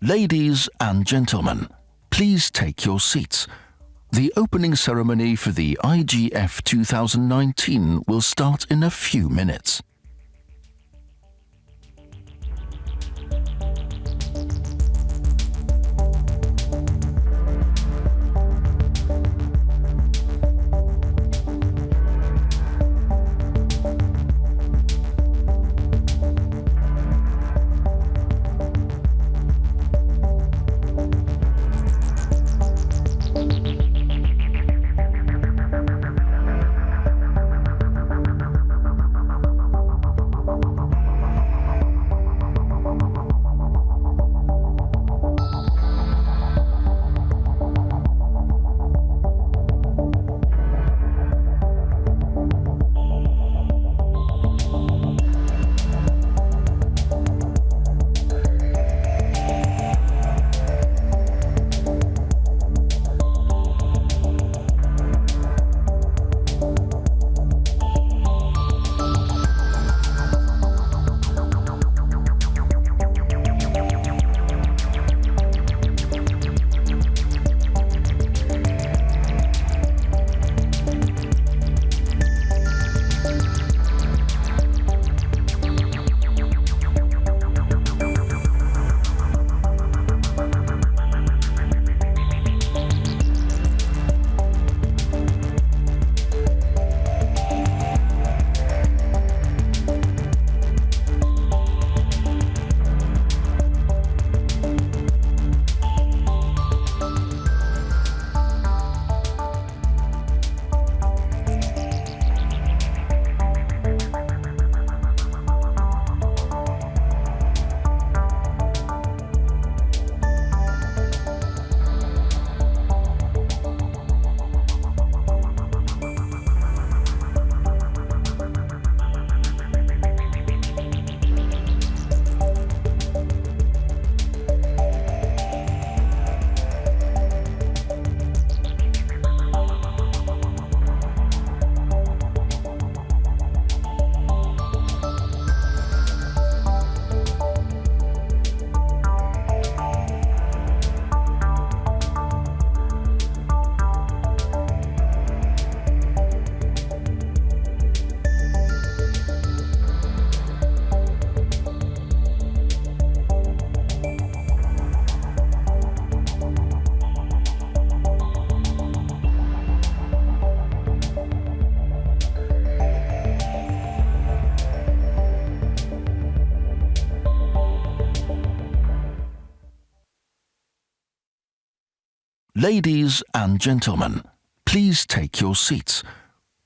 Ladies and gentlemen, please take your seats. The opening ceremony for the IGF 2019 will start in a few minutes. Ladies and gentlemen, please take your seats.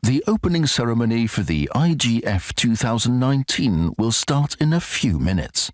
The opening ceremony for the IGF 2019 will start in a few minutes.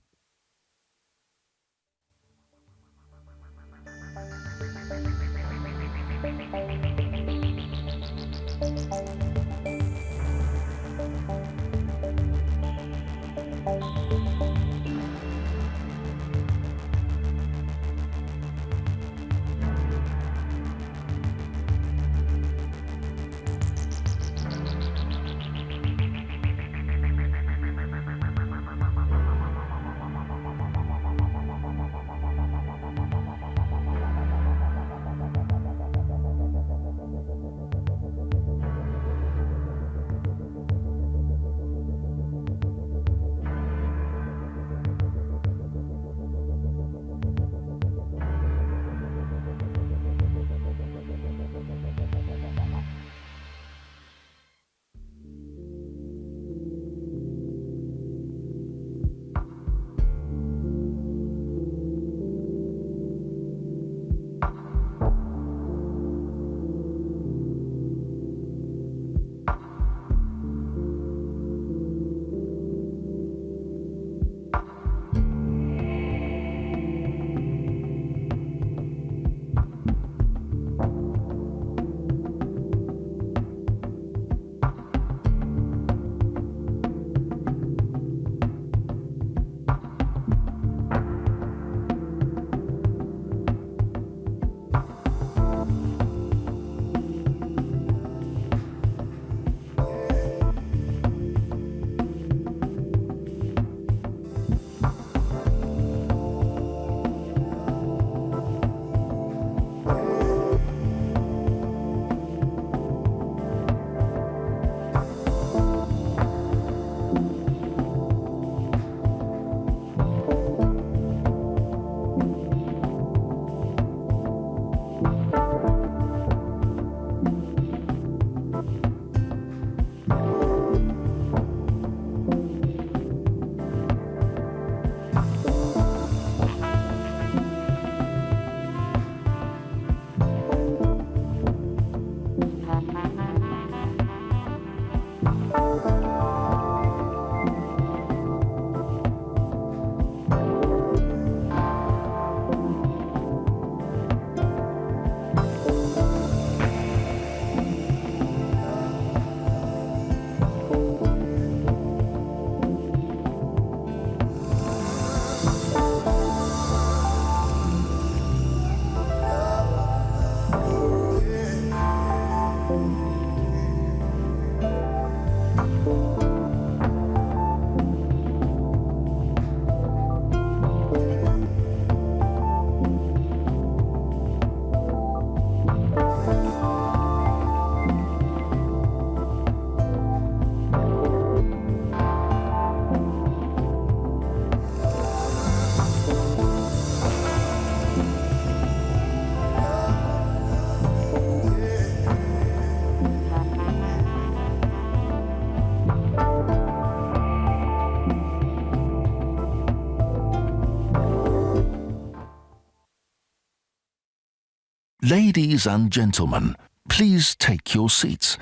Ladies and gentlemen, please take your seats.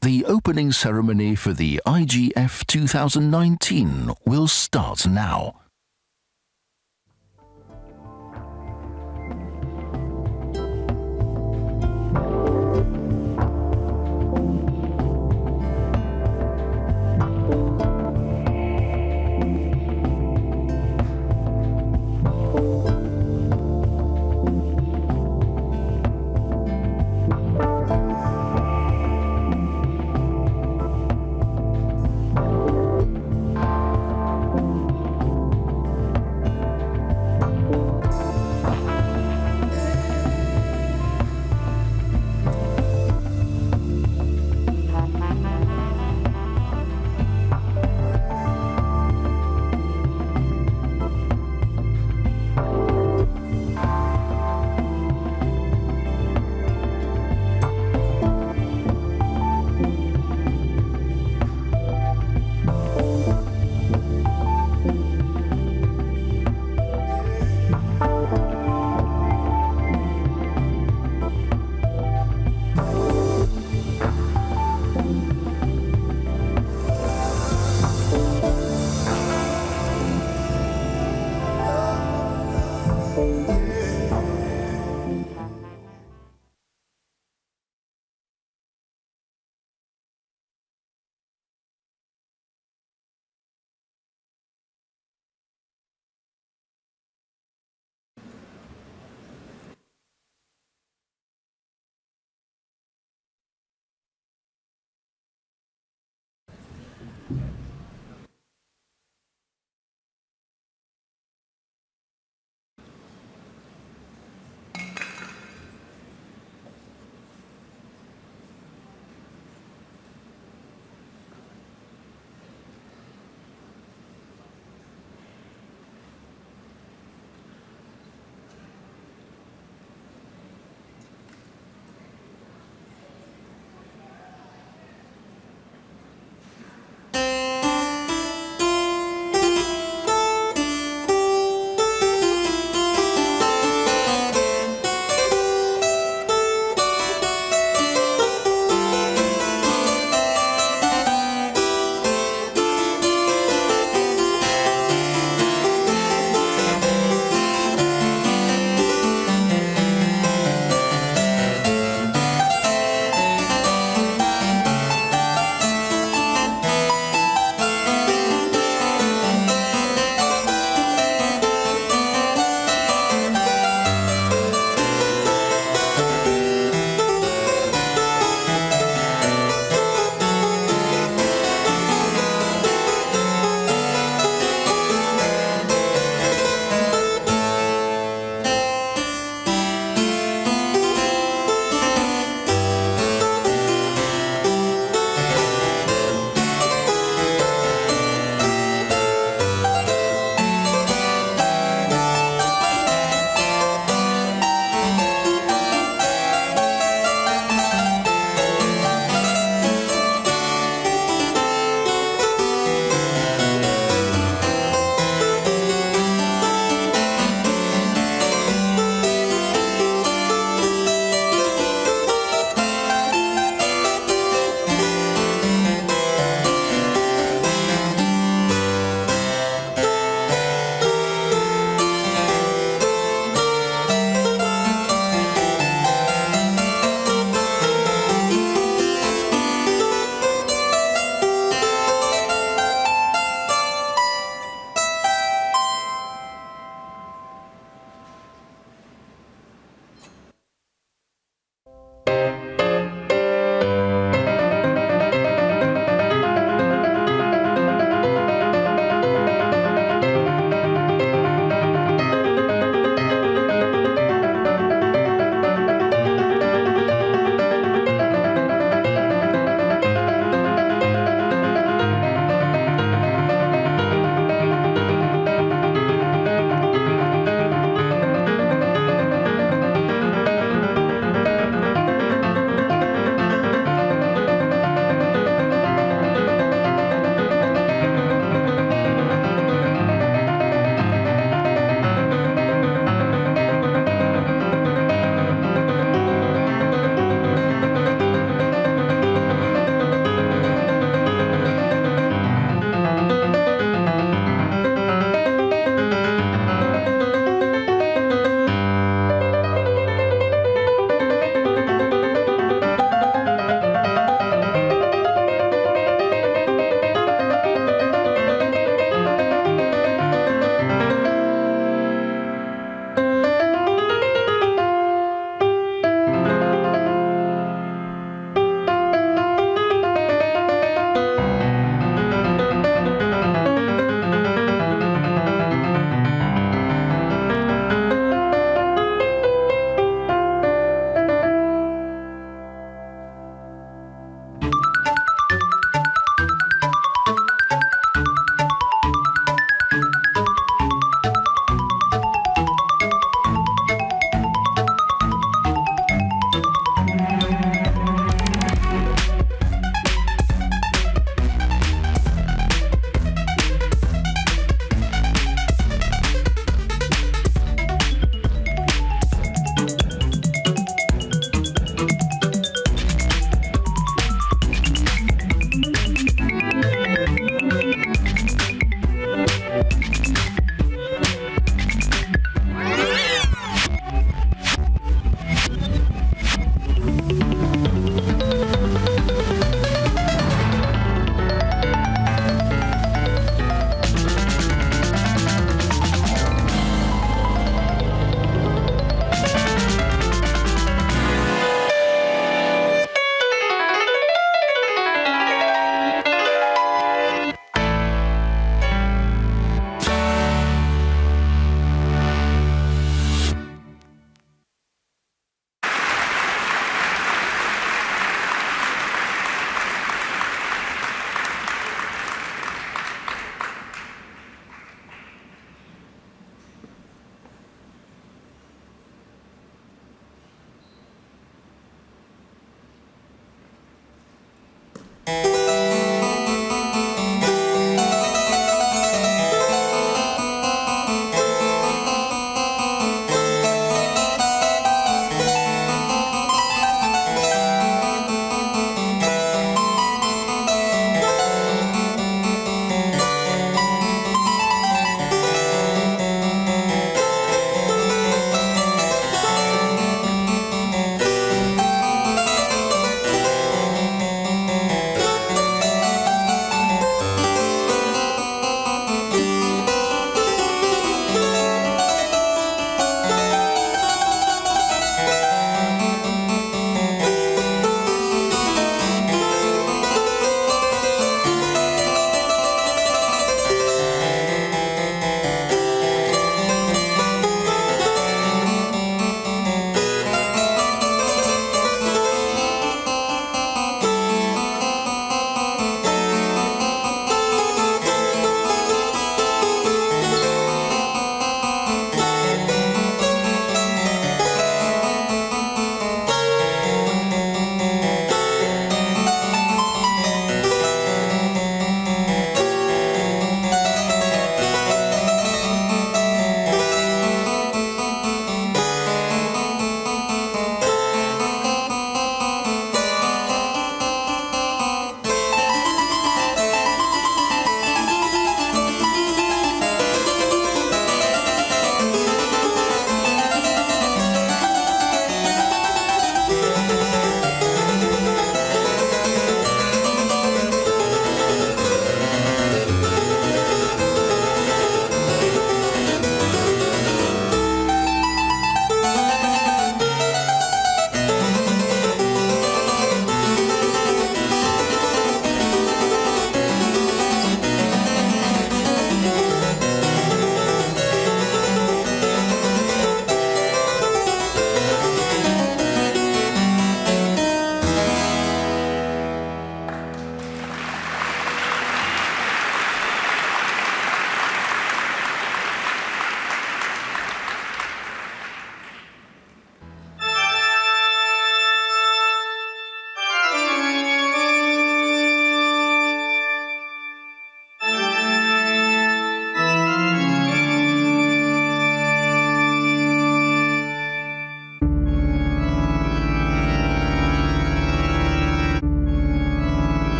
The opening ceremony for the IGF 2019 will start now.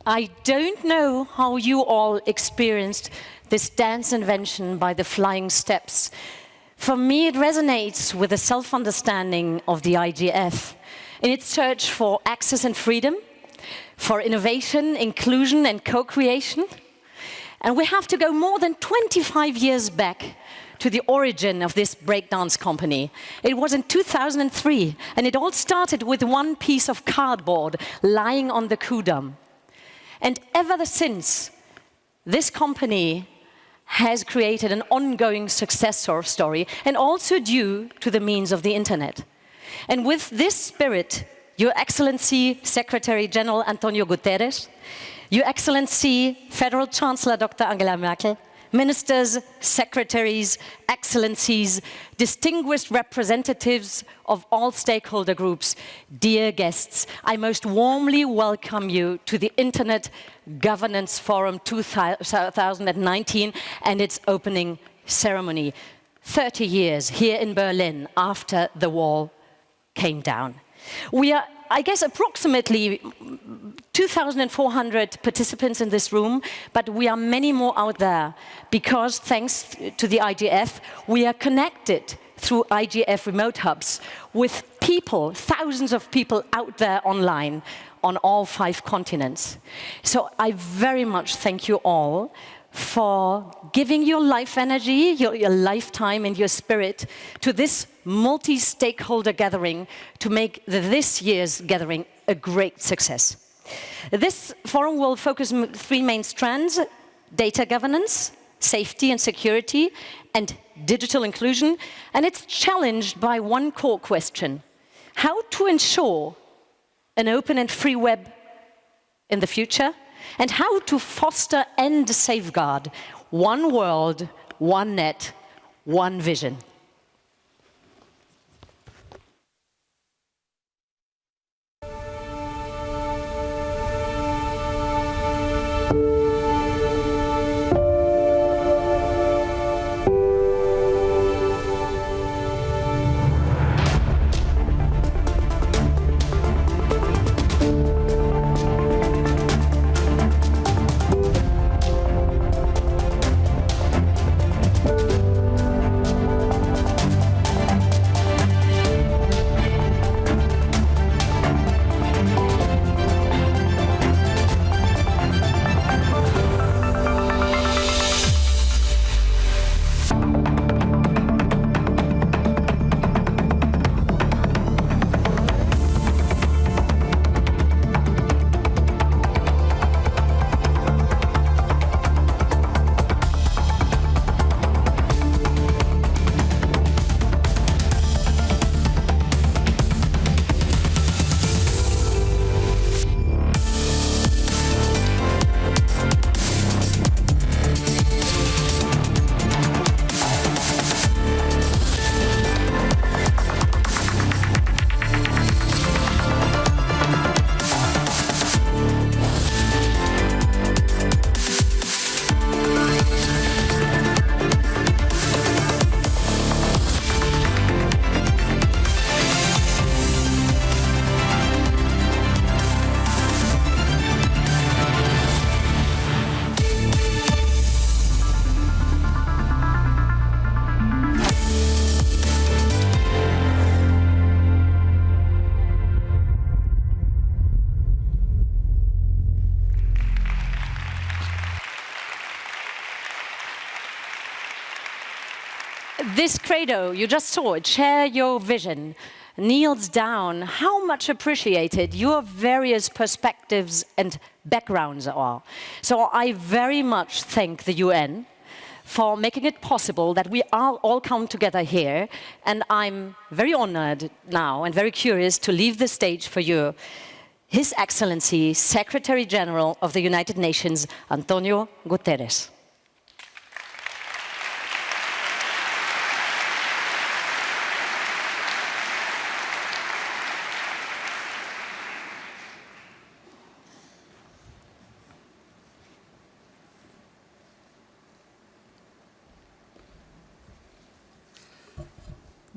I don't know how you all experienced this dance invention by the flying steps. For me, it resonates with the self-understanding of the IGF in its search for access and freedom, for innovation, inclusion, and co-creation. And we have to go more than 25 years back to the origin of this breakdance company. It was in 2003, and it all started with one piece of cardboard lying on the Kudamm. And ever since, this company has created an ongoing success story, and also due to the means of the internet. And with this spirit, Your Excellency Secretary General Antonio Guterres, Your Excellency Federal Chancellor Dr. Angela Merkel, Ministers, Secretaries, Excellencies, distinguished representatives of all stakeholder groups, dear guests, I most warmly welcome you to the Internet Governance Forum 2019 and its opening ceremony. 30 years here in Berlin after the wall came down. We are, I guess, approximately 2,400 participants in this room, but we are many more out there because, thanks to the IGF, we are connected through IGF remote hubs with people, thousands of people out there online on all 5 continents. So I very much thank you all for giving your life energy, your lifetime and your spirit to this multi-stakeholder gathering to make this year's gathering a great success. This forum will focus on 3 main strands: data governance, safety and security, and digital inclusion. And it's challenged by one core question: how to ensure an open and free web in the future, and how to foster and safeguard one world, one net, one vision. This credo, you just saw it, share your vision, kneels down how much appreciated your various perspectives and backgrounds are. So I very much thank the UN for making it possible that we all come together here, and I'm very honored now and very curious to leave the stage for you, His Excellency Secretary General of the United Nations, Antonio Guterres.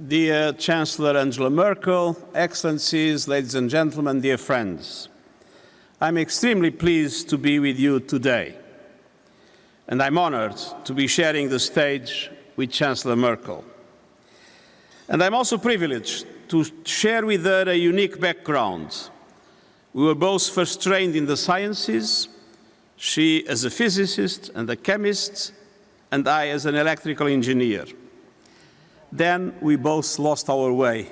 Dear Chancellor Angela Merkel, Excellencies, ladies and gentlemen, dear friends. I'm extremely pleased to be with you today, and I'm honored to be sharing the stage with Chancellor Merkel. And I'm also privileged to share with her a unique background. We were both first trained in the sciences, she as a physicist and a chemist, and I as an electrical engineer. Then we both lost our way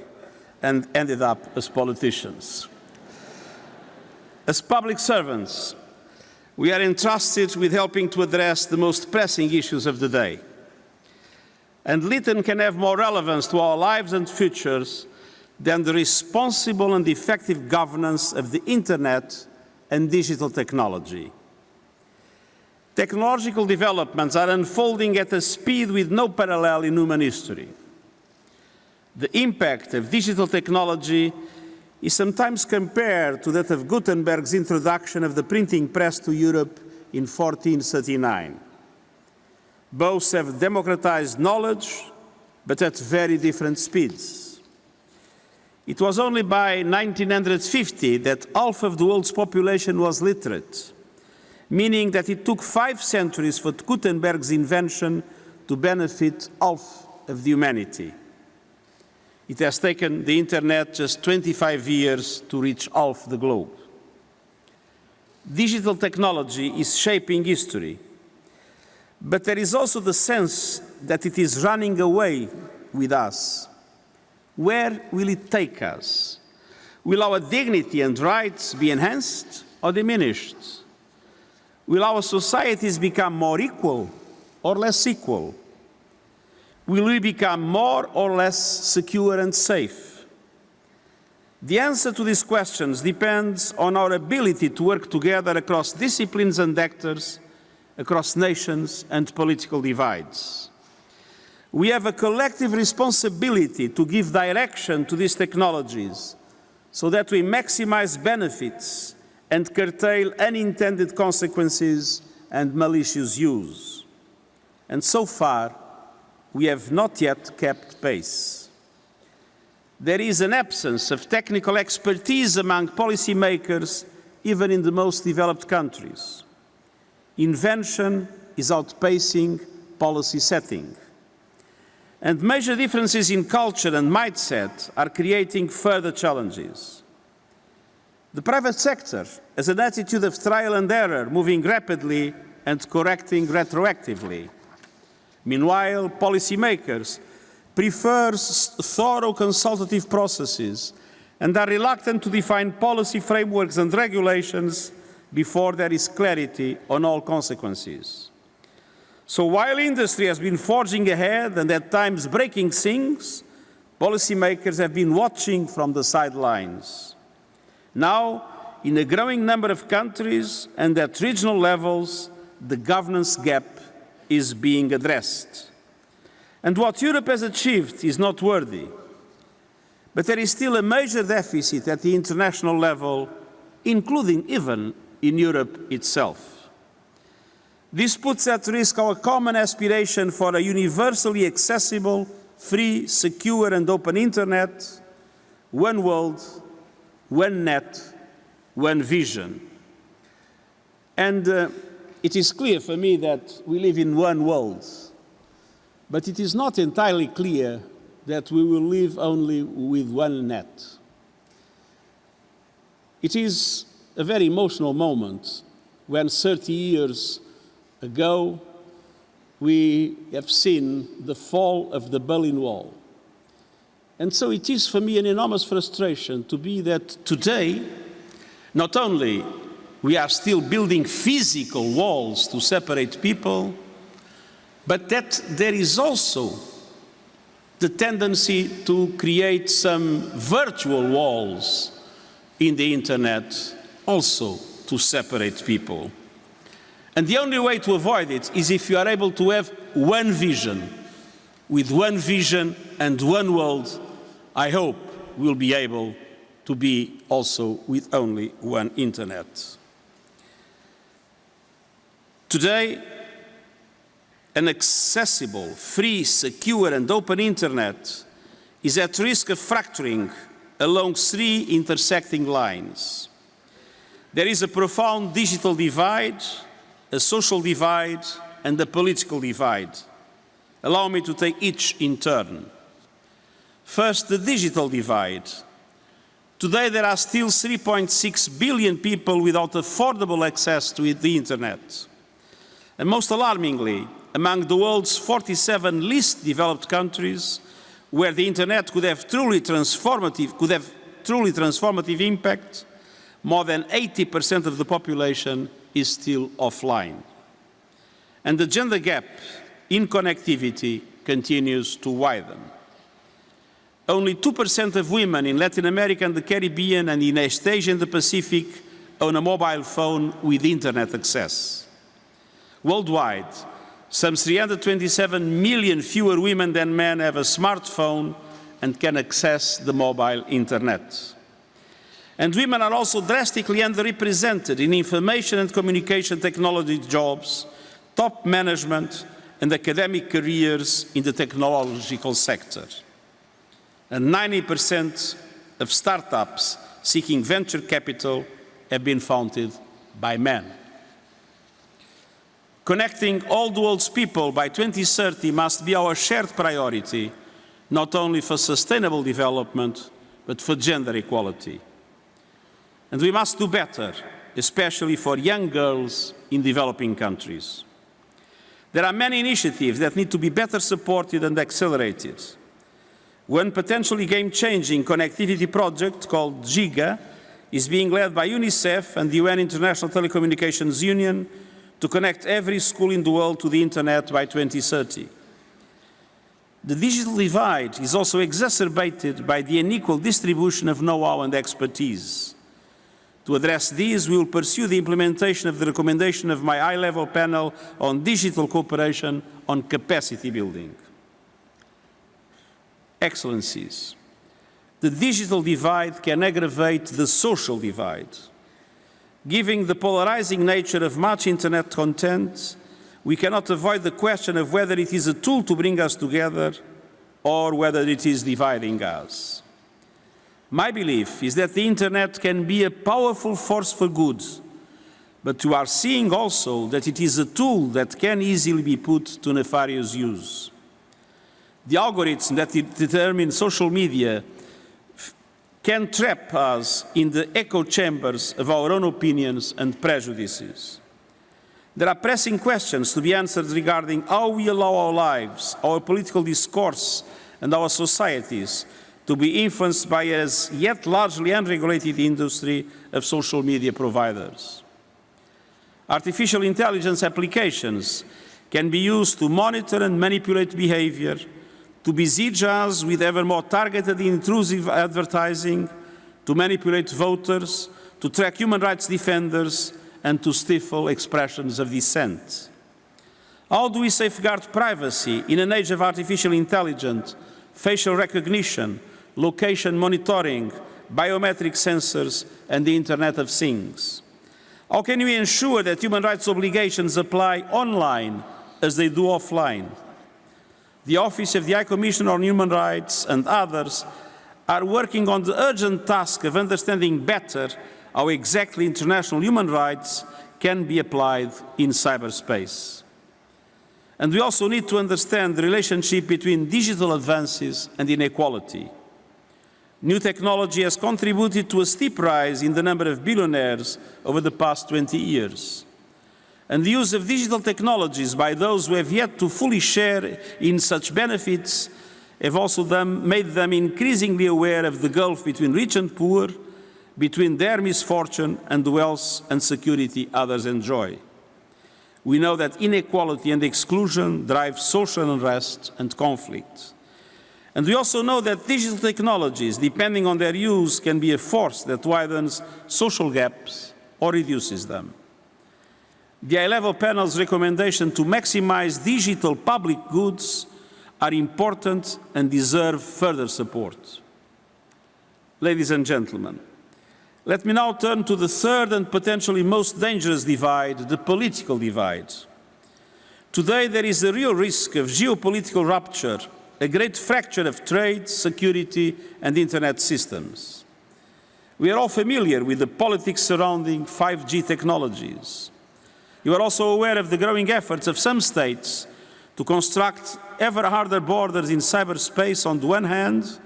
and ended up as politicians. As public servants, we are entrusted with helping to address the most pressing issues of the day. And little can have more relevance to our lives and futures than the responsible and effective governance of the Internet and digital technology. Technological developments are unfolding at a speed with no parallel in human history. The impact of digital technology is sometimes compared to that of Gutenberg's introduction of the printing press to Europe in 1439. Both have democratized knowledge, but at very different speeds. It was only by 1950 that half of the world's population was literate, meaning that it took 5 centuries for Gutenberg's invention to benefit half of the humanity. It has taken the Internet just 25 years to reach half the globe. Digital technology is shaping history, but there is also the sense that it is running away with us. Where will it take us? Will our dignity and rights be enhanced or diminished? Will our societies become more equal or less equal? Will we become more or less secure and safe? The answer to these questions depends on our ability to work together across disciplines and actors, across nations and political divides. We have a collective responsibility to give direction to these technologies so that we maximize benefits and curtail unintended consequences and malicious use. And so far, we have not yet kept pace. There is an absence of technical expertise among policymakers, even in the most developed countries. Invention is outpacing policy setting. And major differences in culture and mindset are creating further challenges. The private sector has an attitude of trial and error, moving rapidly and correcting retroactively. Meanwhile, policymakers prefer thorough consultative processes and are reluctant to define policy frameworks and regulations before there is clarity on all consequences. So while industry has been forging ahead and at times breaking things, policymakers have been watching from the sidelines. Now, in a growing number of countries and at regional levels, the governance gap is being addressed. And what Europe has achieved is noteworthy. But there is still a major deficit at the international level, including even in Europe itself. This puts at risk our common aspiration for a universally accessible, free, secure and open Internet, one world, one net, one vision. And it is clear for me that we live in one world, but it is not entirely clear that we will live only with one net. It is a very emotional moment when 30 years ago we have seen the fall of the Berlin Wall. And so it is for me an enormous frustration to be that today, not only we are still building physical walls to separate people, but that there is also the tendency to create some virtual walls in the Internet also to separate people. And the only way to avoid it is if you are able to have one vision. With one vision and one world, I hope we'll be able to be also with only one Internet. Today, an accessible, free, secure and open Internet is at risk of fracturing along 3 intersecting lines. There is a profound digital divide, a social divide, and a political divide. Allow me to take each in turn. First, the digital divide. Today, there are still 3.6 billion people without affordable access to the internet. And most alarmingly, among the world's 47 least developed countries, where the internet could have truly transformative impact, more than 80% of the population is still offline. And the gender gap in connectivity continues to widen. Only 2% of women in Latin America and the Caribbean and in East Asia and the Pacific own a mobile phone with internet access. Worldwide, some 327 million fewer women than men have a smartphone and can access the mobile internet. And women are also drastically underrepresented in information and communication technology jobs, top management, and academic careers in the technological sector. And 90% of startups seeking venture capital have been founded by men. Connecting all the world's people by 2030 must be our shared priority, not only for sustainable development, but for gender equality. And we must do better, especially for young girls in developing countries. There are many initiatives that need to be better supported and accelerated. One potentially game-changing connectivity project called GIGA is being led by UNICEF and the UN International Telecommunications Union to connect every school in the world to the internet by 2030. The digital divide is also exacerbated by the unequal distribution of know-how and expertise. To address these, we will pursue the implementation of the recommendation of my high-level panel on digital cooperation on capacity building. Excellencies, the digital divide can aggravate the social divide. Given the polarizing nature of much internet content, we cannot avoid the question of whether it is a tool to bring us together or whether it is dividing us. My belief is that the internet can be a powerful force for good, but we are seeing also that it is a tool that can easily be put to nefarious use. The algorithms that determine social media can trap us in the echo chambers of our own opinions and prejudices. There are pressing questions to be answered regarding how we allow our lives, our political discourse, and our societies to be influenced by as yet largely unregulated industry of social media providers. Artificial intelligence applications can be used to monitor and manipulate behavior, to besiege us with ever more targeted and intrusive advertising, to manipulate voters, to track human rights defenders, and to stifle expressions of dissent. How do we safeguard privacy in an age of artificial intelligence, facial recognition, location monitoring, biometric sensors, and the Internet of Things? How can we ensure that human rights obligations apply online as they do offline? The Office of the High Commissioner on Human Rights and others are working on the urgent task of understanding better how exactly international human rights can be applied in cyberspace. And we also need to understand the relationship between digital advances and inequality. New technology has contributed to a steep rise in the number of billionaires over the past 20 years. And the use of digital technologies by those who have yet to fully share in such benefits have also made them increasingly aware of the gulf between rich and poor, between their misfortune and the wealth and security others enjoy. We know that inequality and exclusion drive social unrest and conflict. And we also know that digital technologies, depending on their use, can be a force that widens social gaps or reduces them. The high-level panel's recommendation to maximize digital public goods are important and deserve further support. Ladies and gentlemen, let me now turn to the third and potentially most dangerous divide, the political divide. Today, there is a real risk of geopolitical rupture, a great fracture of trade, security, and internet systems. We are all familiar with the politics surrounding 5G technologies. You are also aware of the growing efforts of some states to construct ever harder borders in cyberspace on the one hand,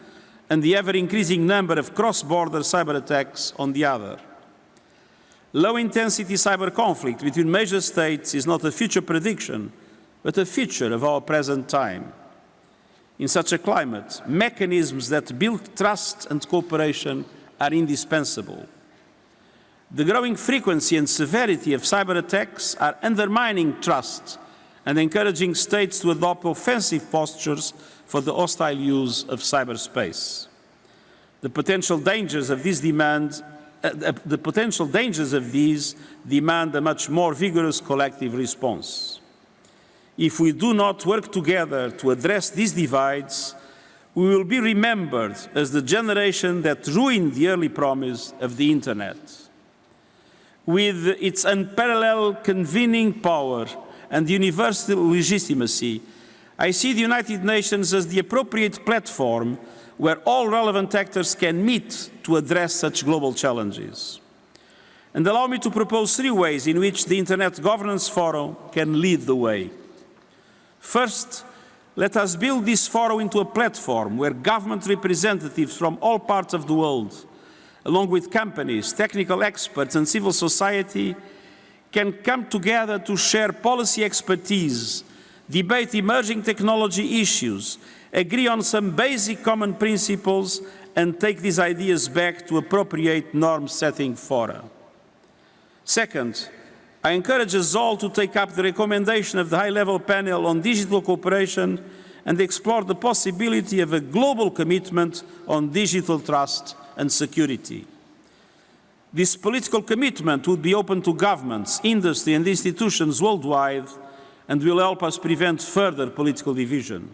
and the ever-increasing number of cross-border cyber attacks on the other. Low-intensity cyber conflict between major states is not a future prediction, but a feature of our present time. In such a climate, mechanisms that build trust and cooperation are indispensable. The growing frequency and severity of cyber attacks are undermining trust and encouraging states to adopt offensive postures for the hostile use of cyberspace. The potential dangers of these demand a much more vigorous collective response. If we do not work together to address these divides, we will be remembered as the generation that ruined the early promise of the Internet. With its unparalleled convening power and universal legitimacy, I see the United Nations as the appropriate platform where all relevant actors can meet to address such global challenges. And allow me to propose 3 ways in which the Internet Governance Forum can lead the way. First, let us build this forum into a platform where government representatives from all parts of the world, along with companies, technical experts and civil society, can come together to share policy expertise, debate emerging technology issues, agree on some basic common principles, and take these ideas back to appropriate norm-setting fora. Second, I encourage us all to take up the recommendation of the high-level panel on digital cooperation and explore the possibility of a global commitment on digital trust and security. This political commitment would be open to governments, industry and institutions worldwide and will help us prevent further political division.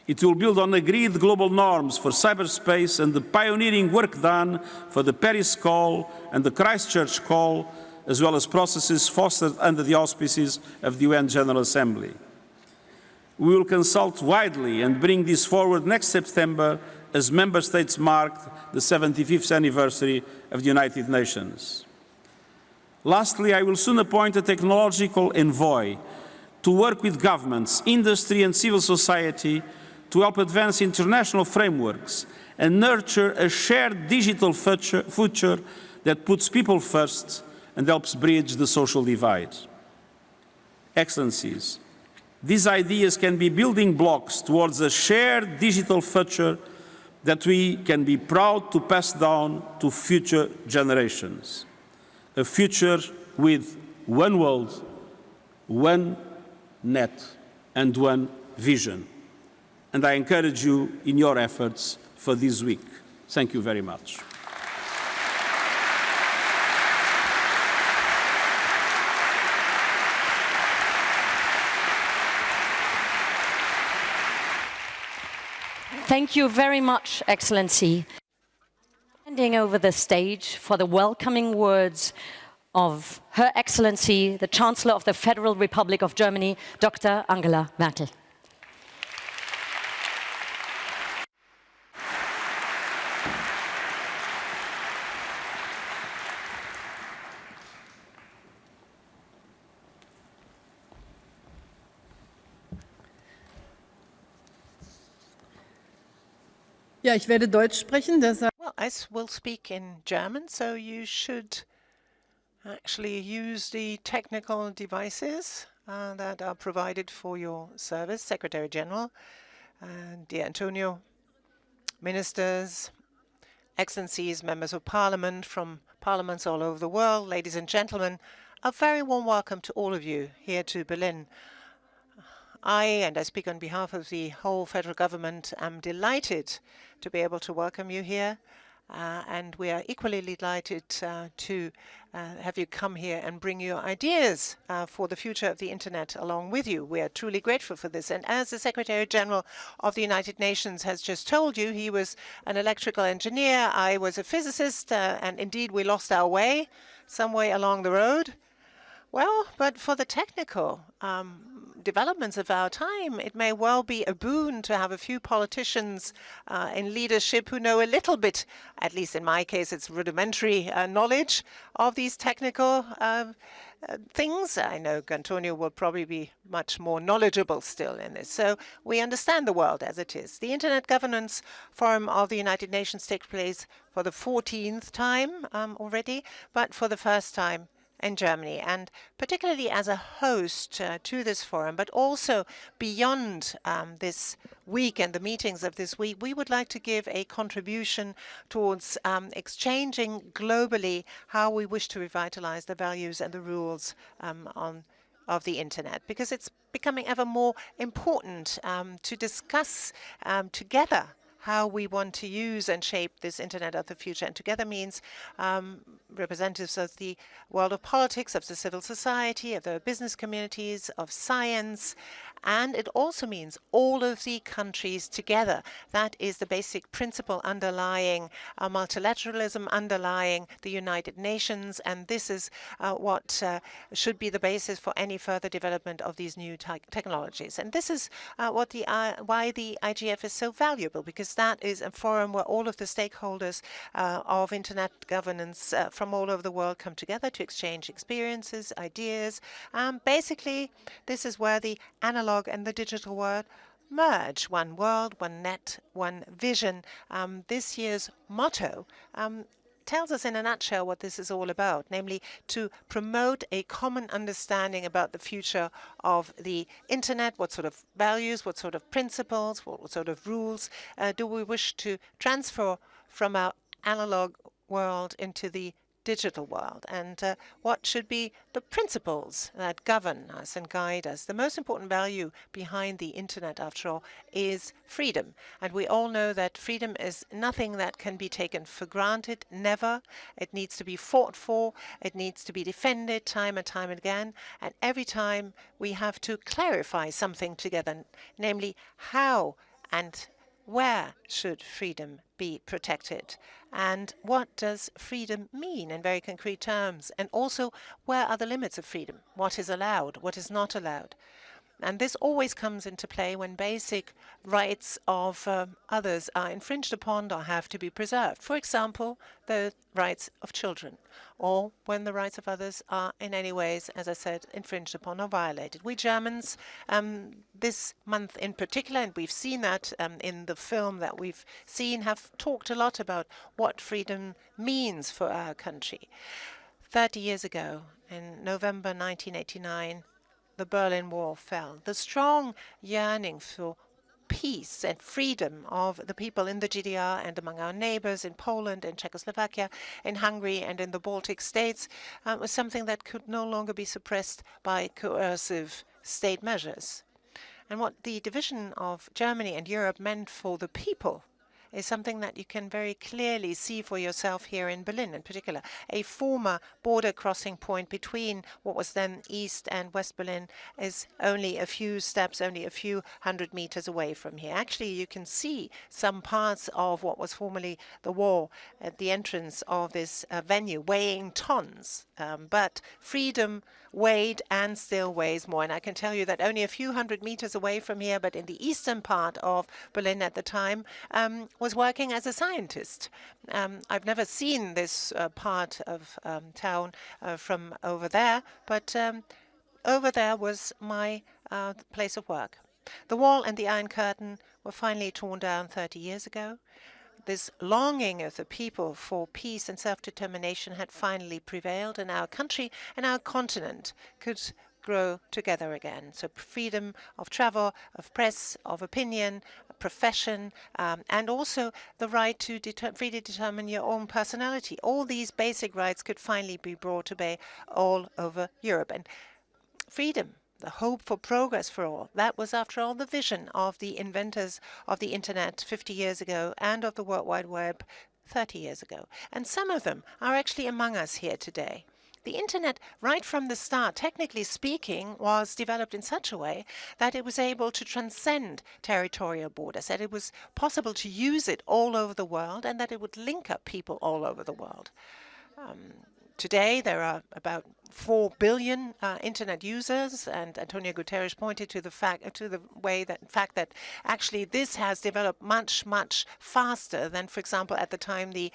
It will build on agreed global norms for cyberspace and the pioneering work done for the Paris Call and the Christchurch Call, as well as processes fostered under the auspices of the UN General Assembly. We will consult widely and bring this forward next September as Member States mark the 75th anniversary of the United Nations. Lastly, I will soon appoint a technological envoy to work with governments, industry and civil society to help advance international frameworks and nurture a shared digital future that puts people first and helps bridge the social divide. Excellencies, these ideas can be building blocks towards a shared digital future that we can be proud to pass down to future generations. A future with one world, one net, and one vision. And I encourage you in your efforts for this week. Thank you very much. Thank you very much, Excellency. Handing over the stage for the welcoming words of Her Excellency, the Chancellor of the Federal Republic of Germany, Dr. Angela Merkel. Ja, ich werde Deutsch sprechen, deshalb. Well, I will speak in German, so you should actually use the technical devices that are provided for your service. Secretary General, dear Antonio, ministers, excellencies, members of parliament from parliaments all over the world, ladies and gentlemen, a very warm welcome to all of you here to Berlin. I speak on behalf of the whole federal government, am delighted to be able to welcome you here. And we are equally delighted to have you come here and bring your ideas for the future of the Internet along with you. We are truly grateful for this. And as the Secretary General of the United Nations has just told you, he was an electrical engineer, I was a physicist, and indeed we lost our way some way along the road. Well, but for the technical developments of our time, it may well be a boon to have a few politicians in leadership who know a little bit, at least in my case, it's rudimentary knowledge of these technical things. I know Antonio will probably be much more knowledgeable still in this. So we understand the world as it is. The Internet Governance Forum of the United Nations takes place for the 14th time already, but for the first time in Germany, and particularly as a host to this forum, but also beyond this week and the meetings of this week, we would like to give a contribution towards exchanging globally how we wish to revitalize the values and the rules of the Internet, because it's becoming ever more important to discuss together how we want to use and shape this Internet of the future. And together means representatives of the world of politics, of the civil society, of the business communities, of science, and it also means all of the countries together. That is the basic principle underlying multilateralism, underlying the United Nations, and this is what should be the basis for any further development of these new technologies. And this is why the IGF is so valuable, because that is a forum where all of the stakeholders of Internet governance from all over the world come together to exchange experiences, ideas. Basically, this is where the analog and the digital world merge. One world, one net, one vision. This year's motto tells us in a nutshell what this is all about, namely to promote a common understanding about the future of the Internet, what sort of values, what sort of principles, what sort of rules do we wish to transfer from our analog world into the digital world, and what should be the principles that govern us and guide us. The most important value behind the Internet, after all, is freedom. And we all know that freedom is nothing that can be taken for granted, never. It needs to be fought for. It needs to be defended time and time again. And every time we have to clarify something together, namely how and where should freedom be protected? And what does freedom mean in very concrete terms? And also, where are the limits of freedom? What is allowed? What is not allowed? And this always comes into play when basic rights of others are infringed upon or have to be preserved. For example, the rights of children, or when the rights of others are in any ways, as I said, infringed upon or violated. We Germans, this month in particular, and we've seen that in the film that we've seen, have talked a lot about what freedom means for our country. 30 years ago, in November 1989, the Berlin Wall fell. The strong yearning for peace and freedom of the people in the GDR and among our neighbors in Poland, in Czechoslovakia, in Hungary, and in the Baltic states was something that could no longer be suppressed by coercive state measures. And what the division of Germany and Europe meant for the people is something that you can very clearly see for yourself here in Berlin in particular. A former border crossing point between what was then East and West Berlin is only a few steps, only a few hundred meters away from here. Actually, you can see some parts of what was formerly the wall at the entrance of this venue weighing tons. But freedom weighed and still weighs more. And I can tell you that only a few hundred meters away from here, but in the eastern part of Berlin at the time, was working as a scientist. I've never seen this part of town from over there, but over there was my place of work. The wall and the Iron Curtain were finally torn down 30 years ago. This longing of the people for peace and self-determination had finally prevailed, and our country and our continent could grow together again. So freedom of travel, of press, of opinion, profession, and also the right to freely determine your own personality. All these basic rights could finally be brought to bear all over Europe. And freedom, the hope for progress for all, that was, after all, the vision of the inventors of the Internet 50 years ago and of the World Wide Web 30 years ago. And some of them are actually among us here today. The Internet, right from the start, technically speaking, was developed in such a way that it was able to transcend territorial borders, that it was possible to use it all over the world, and that it would link up people all over the world. Today, there are about 4 billion internet users, and Antonio Guterres pointed to the fact that actually this has developed much faster than, for example, at the time the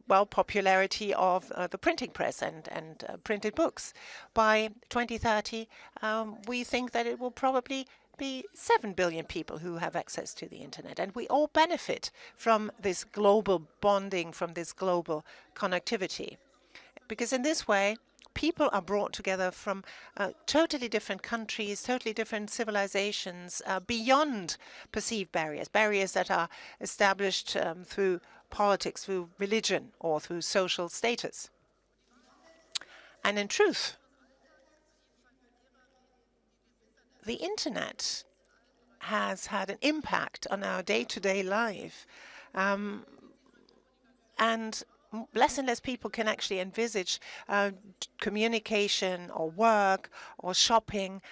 popularity of the printing press and printed books. By 2030, we think that it will probably be 7 billion people who have access to the internet, and we all benefit from this global bonding, from this global connectivity. Because in this way, people are brought together from totally different countries, totally different civilizations, beyond perceived barriers, barriers that are established through politics, through religion, or through social status. And in truth, the internet has had an impact on our day-to-day life, and less and less people can actually envisage communication or work or shopping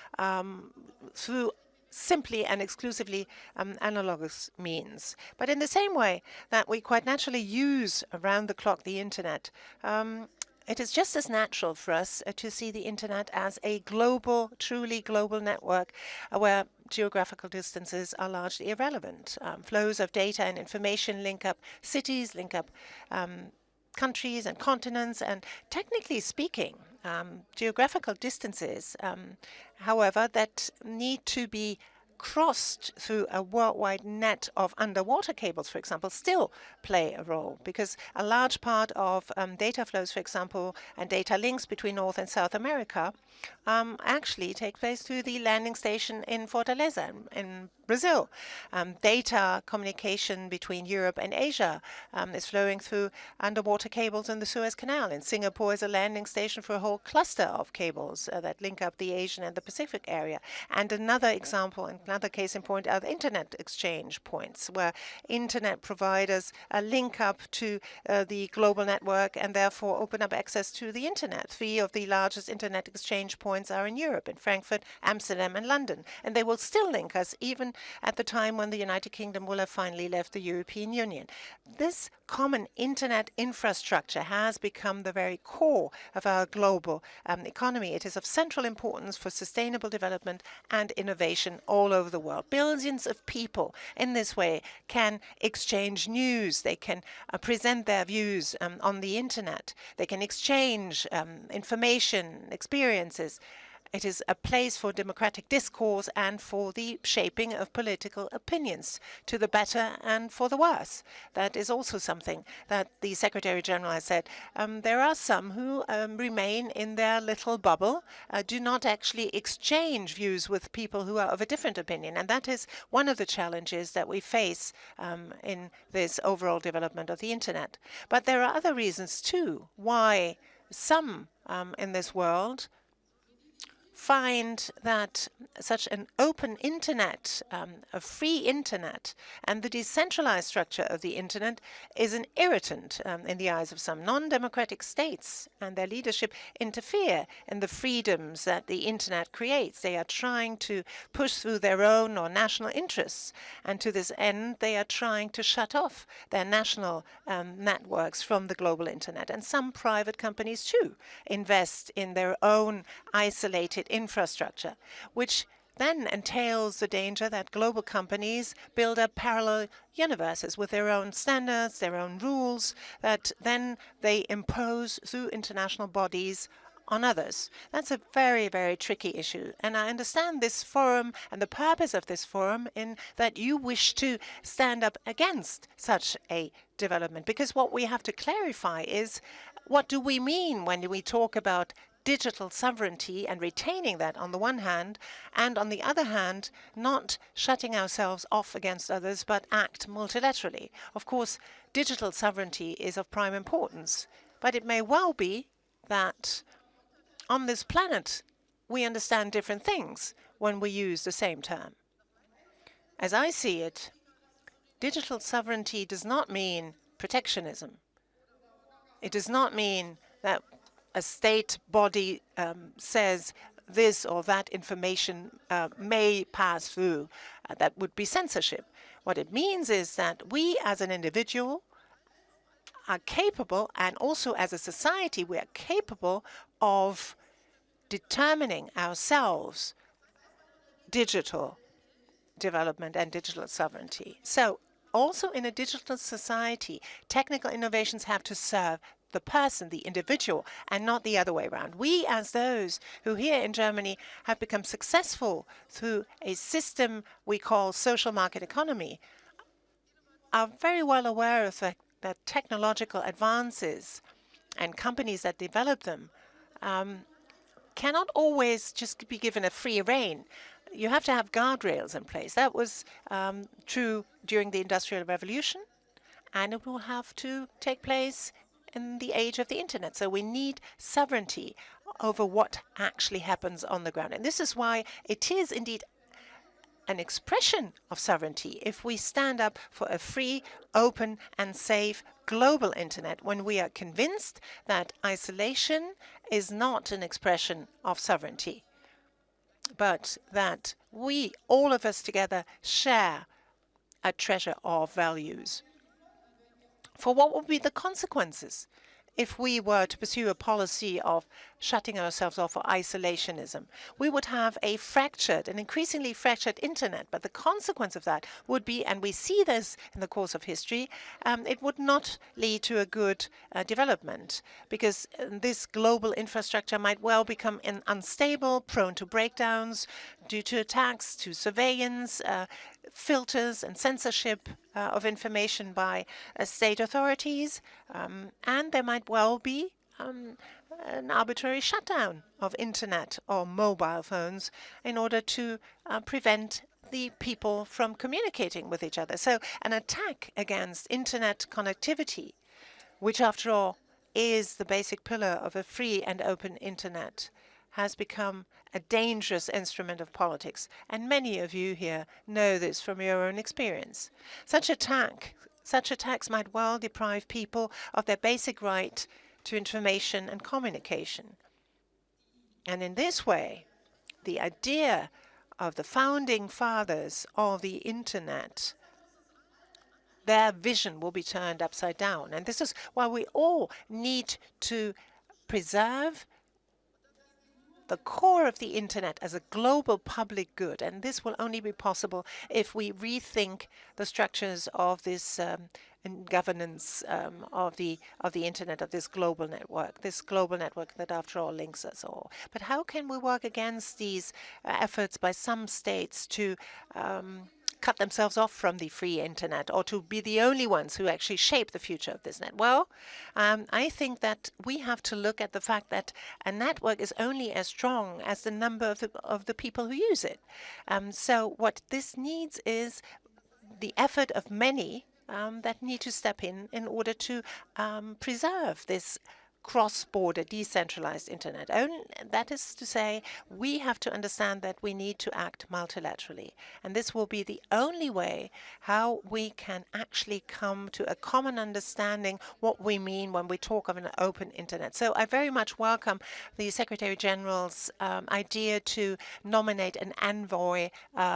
through simply and exclusively analogous means. But in the same way that we quite naturally use around the clock the internet, it is just as natural for us to see the internet as a global, truly global network where geographical distances are largely irrelevant. Flows of data and information link up cities, link up countries and continents, and technically speaking, geographical distances, however, that need to be crossed through a worldwide net of underwater cables, for example, still play a role, because a large part of data flows, for example, and data links between North and South America actually take place through the landing station in Fortaleza in Brazil. Data communication between Europe and Asia is flowing through underwater cables in the Suez Canal. In Singapore is a landing station for a whole cluster of cables that link up the Asian and the Pacific area. And another example, another case in point, are the internet exchange points, where internet providers link up to the global network and therefore open up access to the internet. 3 of the largest internet exchange points are in Europe, in Frankfurt, Amsterdam, and London. And they will still link us even at the time when the United Kingdom will have finally left the European Union. This common internet infrastructure has become the very core of our global economy. It is of central importance for sustainable development and innovation all over the world. Billions of people in this way can exchange news. They can present their views on the internet. They can exchange information, experiences. It is a place for democratic discourse and for the shaping of political opinions, to the better and for the worse. That is also something that the Secretary General has said. There are some who remain in their little bubble, do not actually exchange views with people who are of a different opinion. And that is one of the challenges that we face in this overall development of the internet. But there are other reasons, too, why some in this world find that such an open internet, a free internet, and the decentralized structure of the internet is an irritant in the eyes of some. Non-democratic states and their leadership interfere in the freedoms that the internet creates. They are trying to push through their own or national interests, and to this end, they are trying to shut off their national networks from the global internet. And some private companies, too, invest in their own isolated infrastructure, which then entails the danger that global companies build up parallel universes with their own standards, their own rules, that then they impose through international bodies on others. That's a very, very tricky issue. And I understand this forum and the purpose of this forum in that you wish to stand up against such a development. Because what we have to clarify is, what do we mean when we talk about digital sovereignty and retaining that on the one hand, and on the other hand, not shutting ourselves off against others, but act multilaterally? Of course, digital sovereignty is of prime importance, but it may well be that on this planet we understand different things when we use the same term. As I see it, digital sovereignty does not mean protectionism. It does not mean that a state body says this or that information may pass through. That would be censorship. What it means is that we as an individual are capable, and also as a society, we are capable of determining ourselves digital development and digital sovereignty. So also in a digital society, technical innovations have to serve the person, the individual, and not the other way around. We, as those who here in Germany have become successful through a system we call social market economy, are very well aware of that technological advances and companies that develop them cannot always just be given a free rein. You have to have guardrails in place. That was true during the Industrial Revolution, and it will have to take place in the age of the internet. So we need sovereignty over what actually happens on the ground. And this is why it is indeed an expression of sovereignty if we stand up for a free, open, and safe global internet, when we are convinced that isolation is not an expression of sovereignty, but that we, all of us together, share a treasure of values. For what would be the consequences if we were to pursue a policy of shutting ourselves off or isolationism? We would have a fractured, an increasingly fractured internet. But the consequence of that would be, and we see this in the course of history, it would not lead to a good development, because this global infrastructure might well become unstable, prone to breakdowns due to attacks, to surveillance, filters and censorship of information by state authorities, and there might well be an arbitrary shutdown of internet or mobile phones in order to prevent the people from communicating with each other. So an attack against internet connectivity, which after all is the basic pillar of a free and open internet, has become a dangerous instrument of politics. And many of you here know this from your own experience. Such attacks might well deprive people of their basic right to information and communication. And in this way, the idea of the founding fathers of the internet, their vision will be turned upside down. And this is why we all need to preserve the core of the internet as a global public good. And this will only be possible if we rethink the structures of this governance of the internet, of this global network that after all links us all. But how can we work against these efforts by some states to cut themselves off from the free internet, or to be the only ones who actually shape the future of this net? Well, I think that we have to look at the fact that a network is only as strong as the number of the people who use it. So what this needs is the effort of many that need to step in order to preserve this cross-border decentralized internet. That is to say, we have to understand that we need to act multilaterally. And this will be the only way how we can actually come to a common understanding what we mean when we talk of an open internet. So I very much welcome the Secretary General's idea to nominate an envoy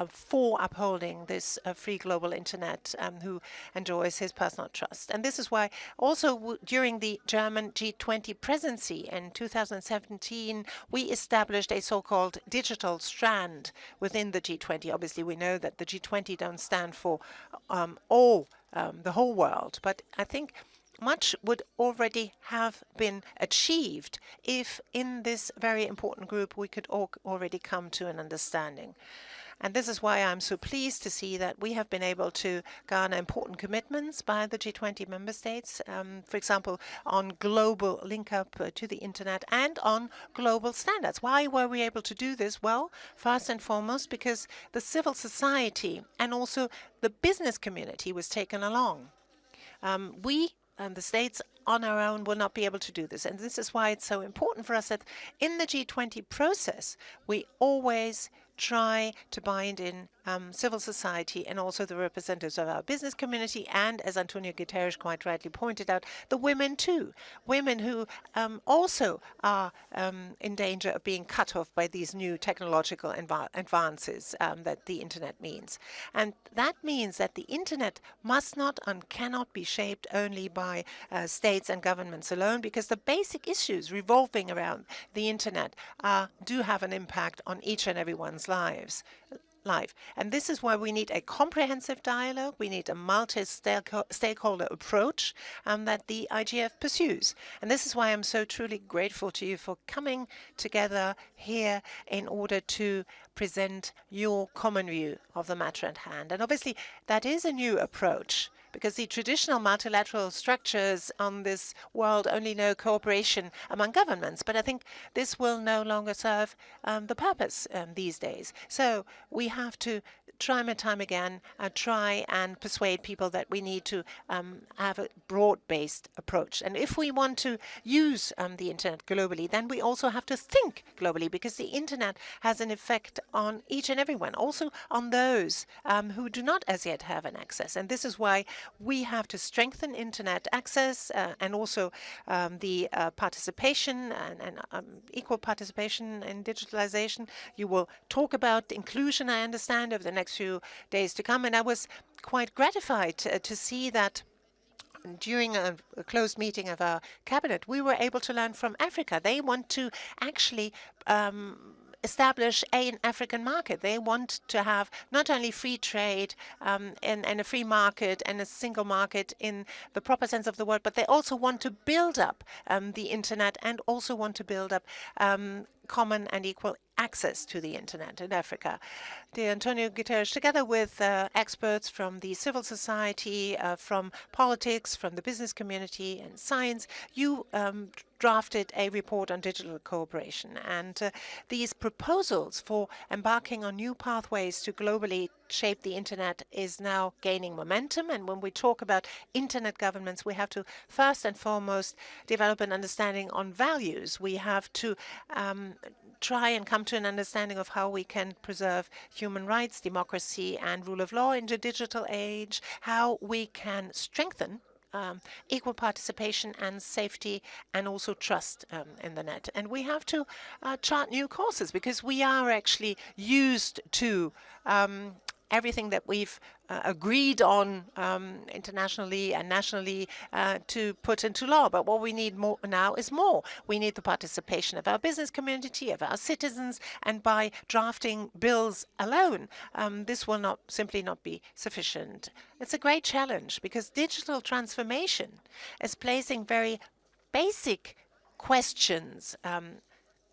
for upholding this free global internet who enjoys his personal trust. And this is why also during the German G20 presidency in 2017, we established a so-called digital strand within the G20. Obviously, we know that the G20 don't stand for the whole world, but I think much would already have been achieved if in this very important group we could already come to an understanding. And this is why I'm so pleased to see that we have been able to garner important commitments by the G20 member states, for example, on global link-up to the internet and on global standards. Why were we able to do this? Well, first and foremost, because the civil society and also the business community was taken along. We and the states on our own will not be able to do this. And this is why it's so important for us that in the G20 process, we always try to bind in civil society, and also the representatives of our business community, and, as Antonio Guterres quite rightly pointed out, the women too. Women who also are in danger of being cut off by these new technological advances that the internet means. And that means that the internet must not and cannot be shaped only by states and governments alone, because the basic issues revolving around the internet do have an impact on each and everyone's life. And this is why we need a comprehensive dialogue. We need a multi-stakeholder approach that the IGF pursues. And this is why I'm so truly grateful to you for coming together here in order to present your common view of the matter at hand. And obviously, that is a new approach, because the traditional multilateral structures on this world only know cooperation among governments. But I think this will no longer serve the purpose these days. So we have to time and time again try and persuade people that we need to have a broad-based approach. And if we want to use the internet globally, then we also have to think globally, because the internet has an effect on each and everyone, also on those who do not as yet have an access. And this is why we have to strengthen internet access and also the participation and equal participation in digitalization. You will talk about inclusion, I understand, over the next few days to come. And I was quite gratified to see that during a closed meeting of our cabinet, we were able to learn from Africa. They want to actually establish an African market. They want to have not only free trade and a free market and a single market in the proper sense of the word, but they also want to build up the internet and also want to build up common and equal access to the internet in Africa. Dear Antonio Guterres, together with experts from the civil society, from politics, from the business community and science, you drafted a report on digital cooperation. And these proposals for embarking on new pathways to globally shape the internet is now gaining momentum. And when we talk about internet governments, we have to first and foremost develop an understanding on values. We have to try and come to an understanding of how we can preserve human rights, democracy, and rule of law in the digital age, how we can strengthen equal participation and safety and also trust in the net. And we have to chart new courses, because we are actually used to everything that we've agreed on internationally and nationally to put into law. But what we need more now is more. We need the participation of our business community, of our citizens, and by drafting bills alone, this will not simply not be sufficient. It's a great challenge, because digital transformation is placing very basic questions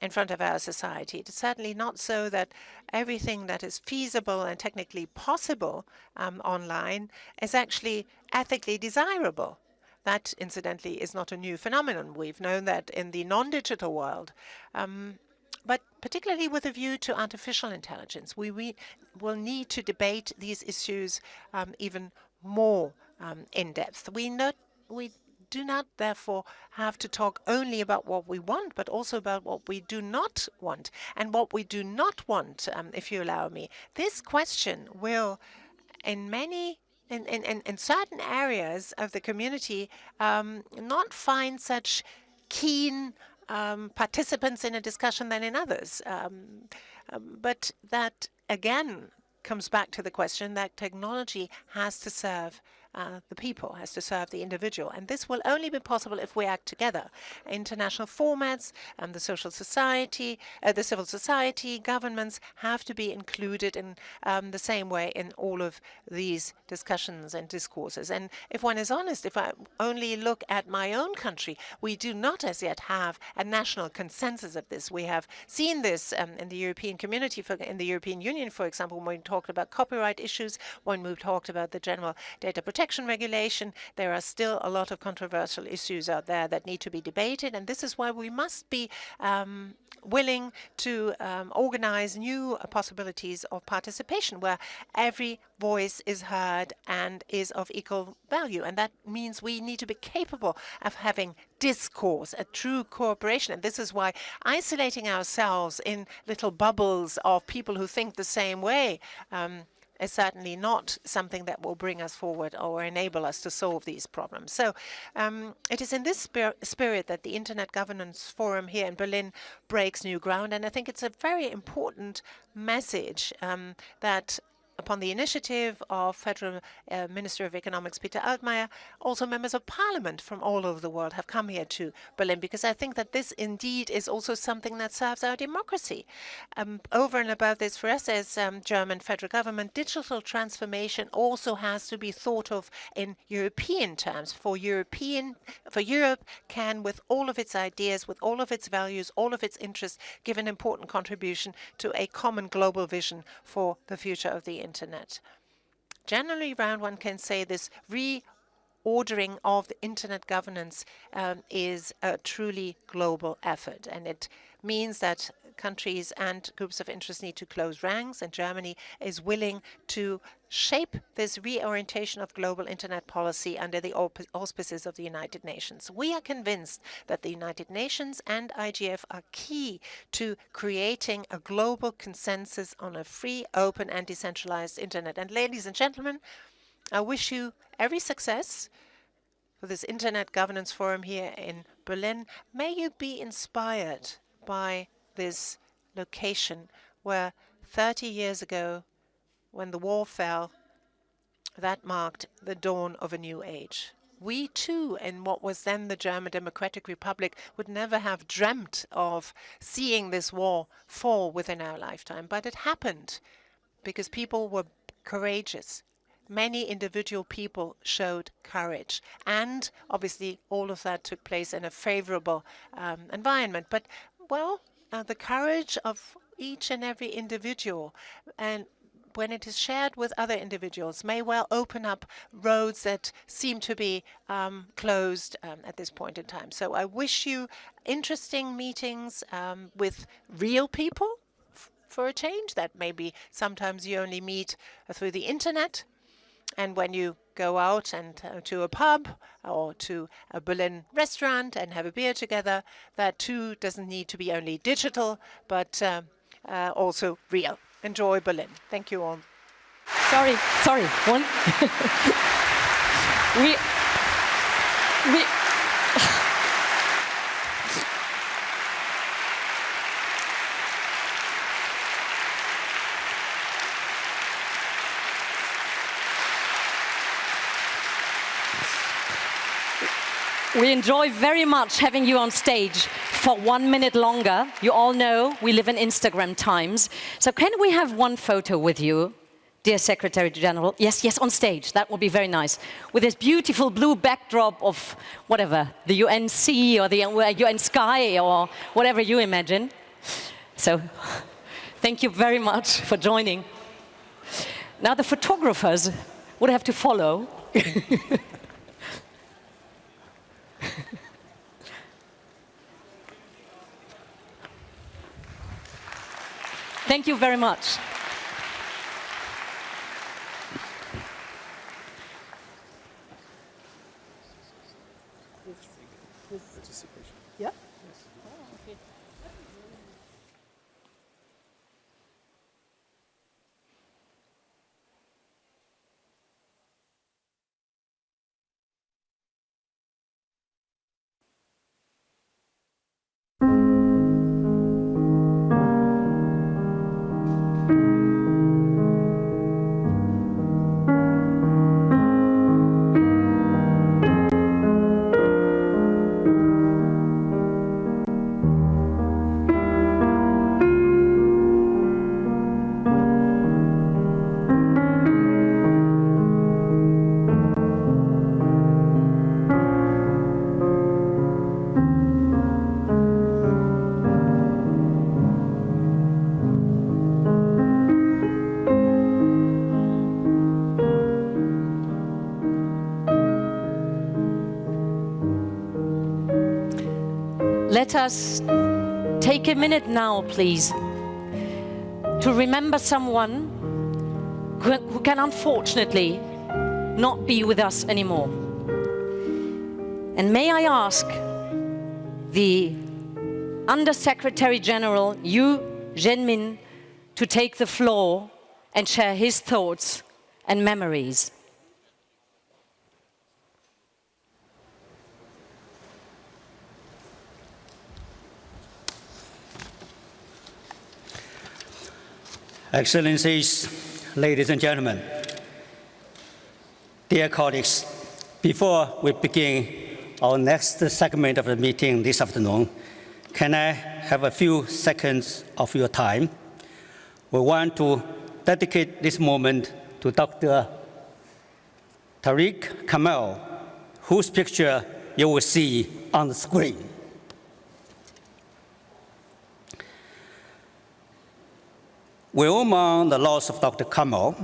in front of our society. It's certainly not so that everything that is feasible and technically possible online is actually ethically desirable. That, incidentally, is not a new phenomenon. We've known that in the non-digital world. But particularly with a view to artificial intelligence, we will need to debate these issues even more in depth. We do not, therefore, have to talk only about what we want, but also about what we do not want. And what we do not want, if you allow me, this question will, in certain areas of the community, not find such keen participants in a discussion than in others. But that, again, comes back to the question that technology has to serve the people, has to serve the individual. And this will only be possible if we act together. International formats and the civil society, governments have to be included in the same way in all of these discussions and discourses. And if one is honest, if I only look at my own country, we do not as yet have a national consensus of this. We have seen this in the European community, in the European Union, for example, when we talked about copyright issues, when we talked about the general data protection regulation. There are still a lot of controversial issues out there that need to be debated, and this is why we must be willing to organize new possibilities of participation where every voice is heard and is of equal value. And that means we need to be capable of having discourse, a true cooperation. And this is why isolating ourselves in little bubbles of people who think the same way is certainly not something that will bring us forward or enable us to solve these problems. So it is in this spirit that the Internet Governance Forum here in Berlin breaks new ground. And I think it's a very important message that upon the initiative of Federal Minister of Economics Peter Altmaier, also members of parliament from all over the world have come here to Berlin, because I think that this indeed is also something that serves our democracy. Over and above this, for us as German federal government, digital transformation also has to be thought of in European terms. For Europe can, with all of its ideas, with all of its values, all of its interests, give an important contribution to a common global vision for the future of the Internet. Generally round, one can say this reordering of the Internet governance is a truly global effort, and it means that countries and groups of interest need to close ranks, and Germany is willing to shape this reorientation of global Internet policy under the auspices of the United Nations. We are convinced that the United Nations and IGF are key to creating a global consensus on a free, open, and decentralized Internet. And ladies and gentlemen, I wish you every success for this Internet Governance Forum here in Berlin. May you be inspired by this location where 30 years ago, when the wall fell, that marked the dawn of a new age. We too, in what was then the German Democratic Republic, would never have dreamt of seeing this wall fall within our lifetime. But it happened because people were courageous. Many individual people showed courage. And obviously all of that took place in a favorable environment. But, well, the courage of each and every individual, and when it is shared with other individuals, may well open up roads that seem to be closed at this point in time. So I wish you interesting meetings with real people for a change. That maybe sometimes you only meet through the Internet. And when you go out and to a pub or to a Berlin restaurant and have a beer together, that too doesn't need to be only digital, but also real. Enjoy Berlin. Thank you all. Sorry, one. we We enjoy very much having you on stage for 1 minute longer. You all know we live in Instagram times. So can we have one photo with you, dear Secretary General? Yes, on stage. That would be very nice. With this beautiful blue backdrop of whatever, the UN sea or the UN sky or whatever you imagine. So thank you very much for joining. Now the photographers would have to follow. Thank you very much. Yeah? Let us take a minute now, please, to remember someone who can unfortunately not be with us anymore. And may I ask the Under Secretary General Yu Zhenmin to take the floor and share his thoughts and memories. Excellencies, ladies and gentlemen, dear colleagues, before we begin our next segment of the meeting this afternoon, can I have a few seconds of your time? We want to dedicate this moment to Dr. Tariq Kamal, whose picture you will see on the screen. We all mourn the loss of Dr. Kamal,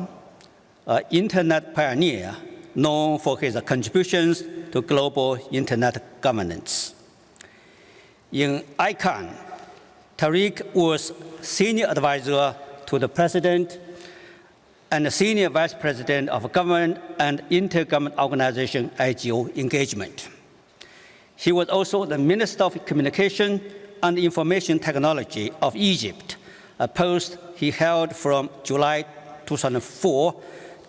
an internet pioneer known for his contributions to global internet governance. In ICANN, Tariq was senior advisor to the president and senior vice president of government and intergovernment organization IGO engagement. He was also the Minister of Communication and Information Technology of Egypt, a post he held from July 2004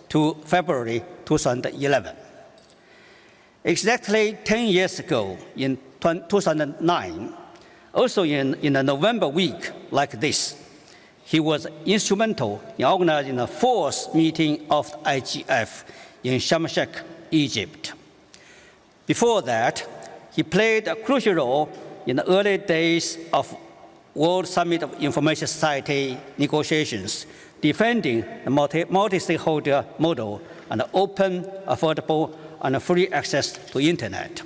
to February 2011. Exactly 10 years ago, in 2009, also in a November week like this, he was instrumental in organizing the fourth meeting of the IGF in Sharm el-Sheikh, Egypt. Before that, he played a crucial role in the early days of World Summit of Information Society negotiations, defending the multi-stakeholder model and open, affordable, and free access to internet.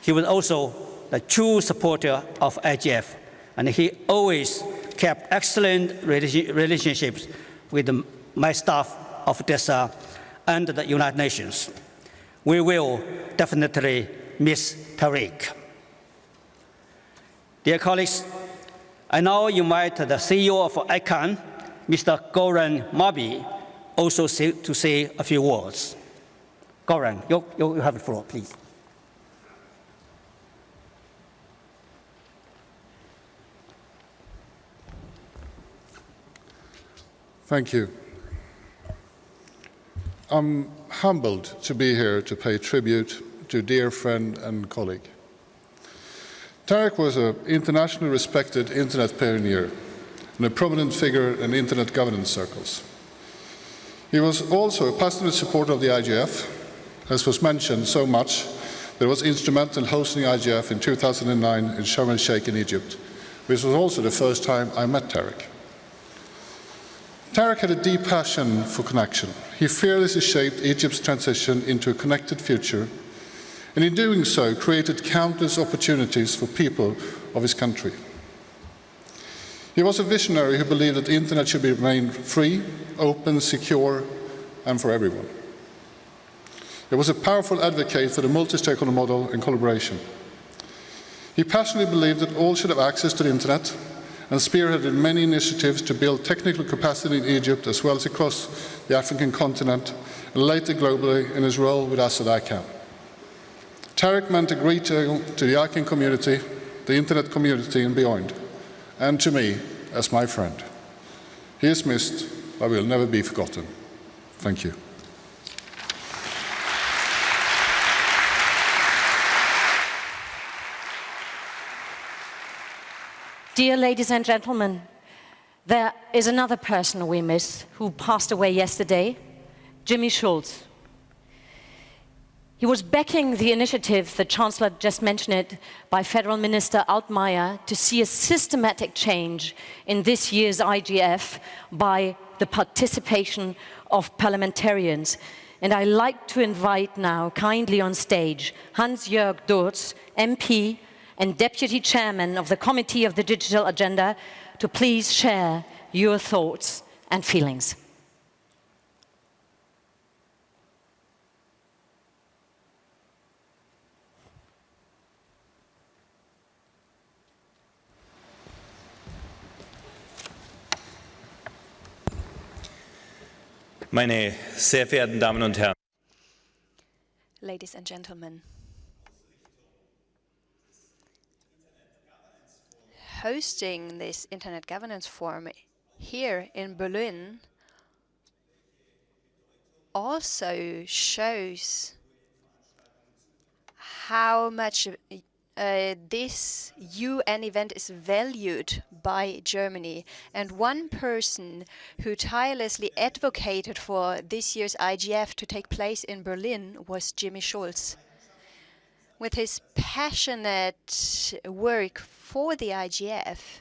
He was also the true supporter of IGF, and he always kept excellent relationships with my staff of DESA and the United Nations. We will definitely miss Tariq. Dear colleagues, I now invite the CEO of ICANN, Mr. Goran Mabi, also to say a few words. Goran, you have the floor, please. Thank you. I'm humbled to be here to pay tribute to a dear friend and colleague. Tariq was an internationally respected internet pioneer and a prominent figure in internet governance circles. He was also a passionate supporter of the IGF, as was mentioned so much that he was instrumental in hosting IGF in 2009 in Sharm el-Sheikh in Egypt, which was also the first time I met Tariq. Tariq had a deep passion for connection. He fearlessly shaped Egypt's transition into a connected future, and in doing so created countless opportunities for people of his country. He was a visionary who believed that the internet should remain free, open, secure, and for everyone. He was a powerful advocate for the multi-stakeholder model and collaboration. He passionately believed that all should have access to the internet and spearheaded many initiatives to build technical capacity in Egypt as well as across the African continent and later globally in his role with us at ICANN. Tariq meant a great deal to the ICANN community, the internet community and beyond, and to me as my friend. He is missed, but will never be forgotten. Thank you. Dear ladies and gentlemen, there is another person we miss who passed away yesterday, Jimmy Schulz. He was backing the initiative, the Chancellor just mentioned it, by Federal Minister Altmaier to see a systematic change in this year's IGF by the participation of parliamentarians. And I'd like to invite now kindly on stage Hans-Jörg Durz, MP and Deputy Chairman of the Committee of the Digital Agenda, to please share your thoughts and feelings. Meine sehr verehrten Damen und Herren. Ladies and gentlemen, hosting this Internet Governance Forum here in Berlin also shows how much this UN event is valued by Germany. And one person who tirelessly advocated for this year's IGF to take place in Berlin was Jimmy Schulz. With his passionate work for the IGF,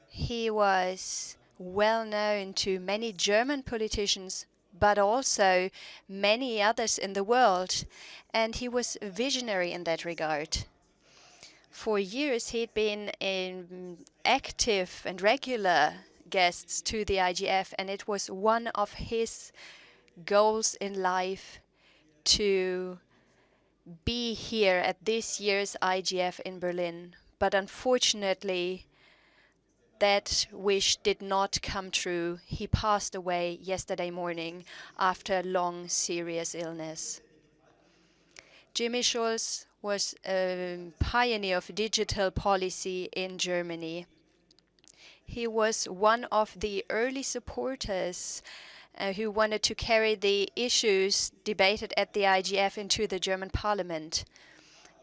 he was well known to many German politicians, but also many others in the world, and he was visionary in that regard. For years, he'd been active and regular guests to the IGF, and it was one of his goals in life to be here at this year's IGF in Berlin. But unfortunately, that wish did not come true. He passed away yesterday morning after a long, serious illness. Jimmy Schulz was a pioneer of digital policy in Germany. He was one of the early supporters who wanted to carry the issues debated at the IGF into the German parliament.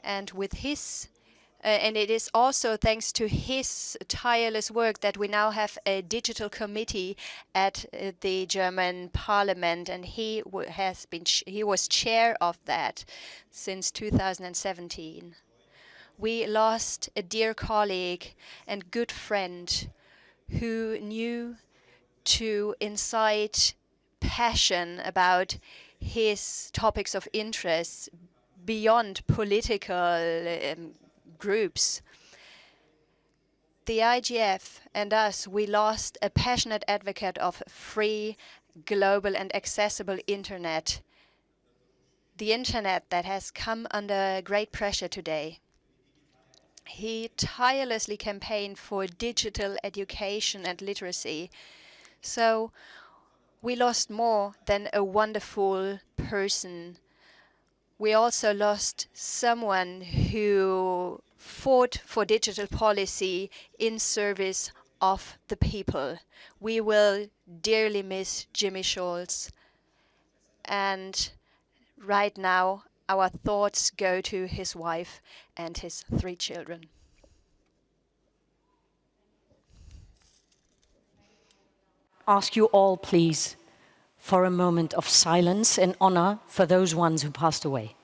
And with his and it is also thanks to his tireless work that we now have a digital committee at the German parliament, and he was chair of that since 2017. We lost a dear colleague and good friend who knew to incite passion about his topics of interest beyond political groups. The IGF and us, we lost a passionate advocate of free, global and accessible internet. The internet that has come under great pressure today. He tirelessly campaigned for digital education and literacy. So we lost more than a wonderful person. We also lost someone who fought for digital policy in service of the people. We will dearly miss Jimmy Schulz. And right now, our thoughts go to his wife and his 3 children. Ask you all, please, for a moment of silence in honor for those ones who passed away.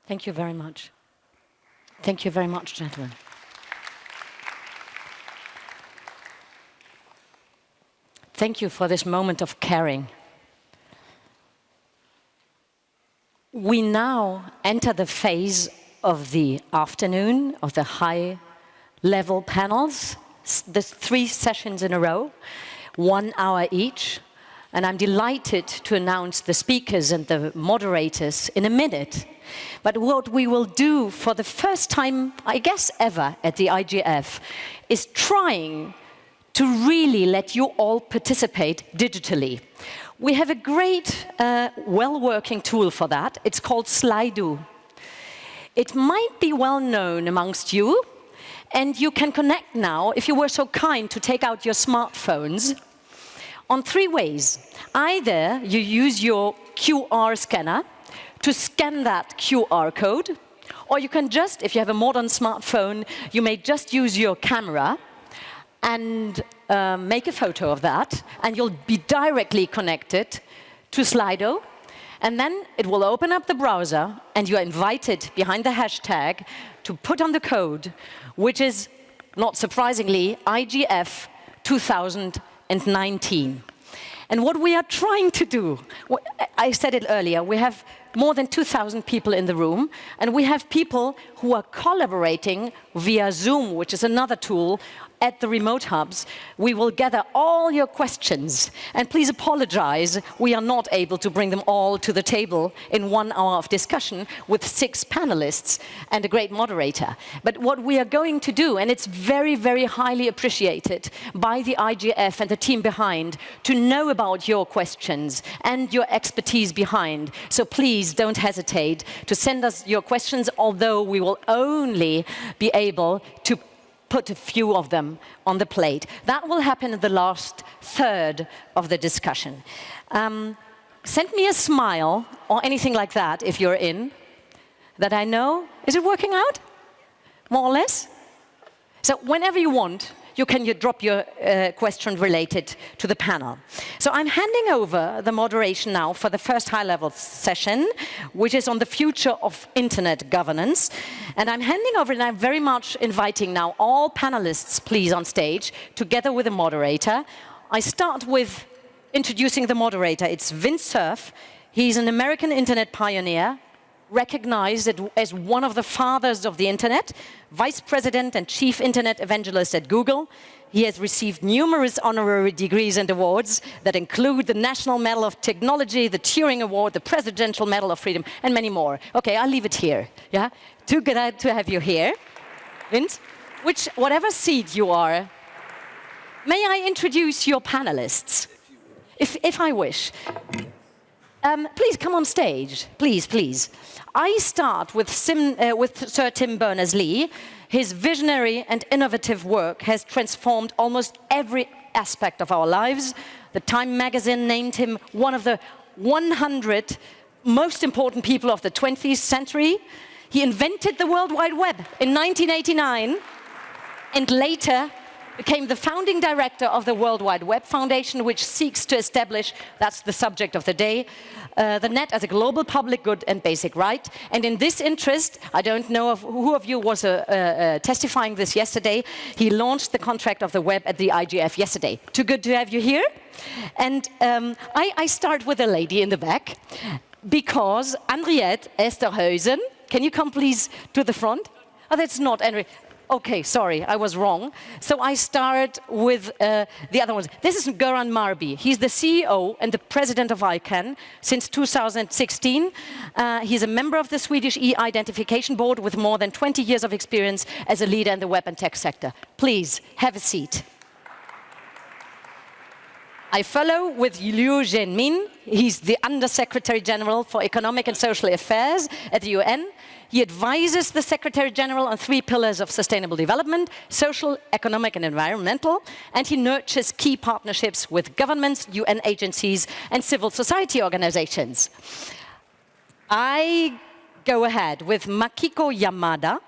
Thank you very much. Thank you very much, gentlemen. Thank you for this moment of caring. We now enter the phase of the afternoon of the high-level panels, the 3 sessions in a row, 1 hour each. And I'm delighted to announce the speakers and the moderators in a minute. But what we will do for the first time, I guess ever, at the IGF, is trying to really let you all participate digitally. We have a great, well-working tool for that. It's called Slido. It might be well known amongst you, and you can connect now, if you were so kind to take out your smartphones, on 3 ways. Either you use your QR scanner to scan that QR code, or you can just, if you have a modern smartphone, you may just use your camera and make a photo of that, and you'll be directly connected to Slido, and then it will open up the browser, and you are invited behind the hashtag to put on the code, which is not surprisingly, IGF 2019. And what we are trying to do, I said it earlier, we have more than 2,000 people in the room, and we have people who are collaborating via Zoom, which is another tool, at the remote hubs. We will gather all your questions, and please apologize, we are not able to bring them all to the table in 1 hour of discussion with 6 panelists and a great moderator. But what we are going to do, and it's very, very highly appreciated by the IGF and the team behind, to know about your questions and your expertise behind. So please don't hesitate to send us your questions, although we will only be able to put a few of them on the plate. That will happen in the last third of the discussion. Send me a smile or anything like that if you're in, that I know. Is it working out? More or less? So whenever you want, you can drop your question related to the panel. So I'm handing over the moderation now for the first high-level session, which is on the future of internet governance. And I'm handing over, and I'm very much inviting now all panelists, please, on stage, together with the moderator. I start with introducing the moderator. It's Vint Cerf. He's an American internet pioneer, recognized as one of the fathers of the internet, vice president and chief internet evangelist at Google. He has received numerous honorary degrees and awards that include the National Medal of Technology, the Turing Award, the Presidential Medal of Freedom, and many more. Okay, I'll leave it here. Yeah, too good to have you here, Vint. Whatever seat you are, may I introduce your panelists, if I wish. Please come on stage, please, please. I start with Sir Tim Berners-Lee. His visionary and innovative work has transformed almost every aspect of our lives. The Time magazine named him one of the 100 most important people of the 20th century. He invented the World Wide Web in 1989, and later became the founding director of the World Wide Web Foundation, which seeks to establish, that's the subject of the day, the net as a global public good and basic right. And in this interest, I don't know who of you was testifying this yesterday, he launched the contract of the web at the IGF yesterday. Too good to have you here. And I start with a lady in the back, because Henriette Esterhuizen, can you come please to the front? Oh, that's not Henriette. Okay, sorry, I was wrong. So I start with the other ones. This is Göran Marby. He's the CEO and the president of ICANN since 2016. He's a member of the Swedish e-identification board with more than 20 years of experience as a leader in the web and tech sector. Please, have a seat. I follow with Liu Zhenmin. He's the Under-Secretary General for Economic and Social Affairs at the UN. He advises the Secretary General on 3 pillars of sustainable development: social, economic, and environmental, and he nurtures key partnerships with governments, UN agencies, and civil society organizations. I go ahead with Makiko Yamada.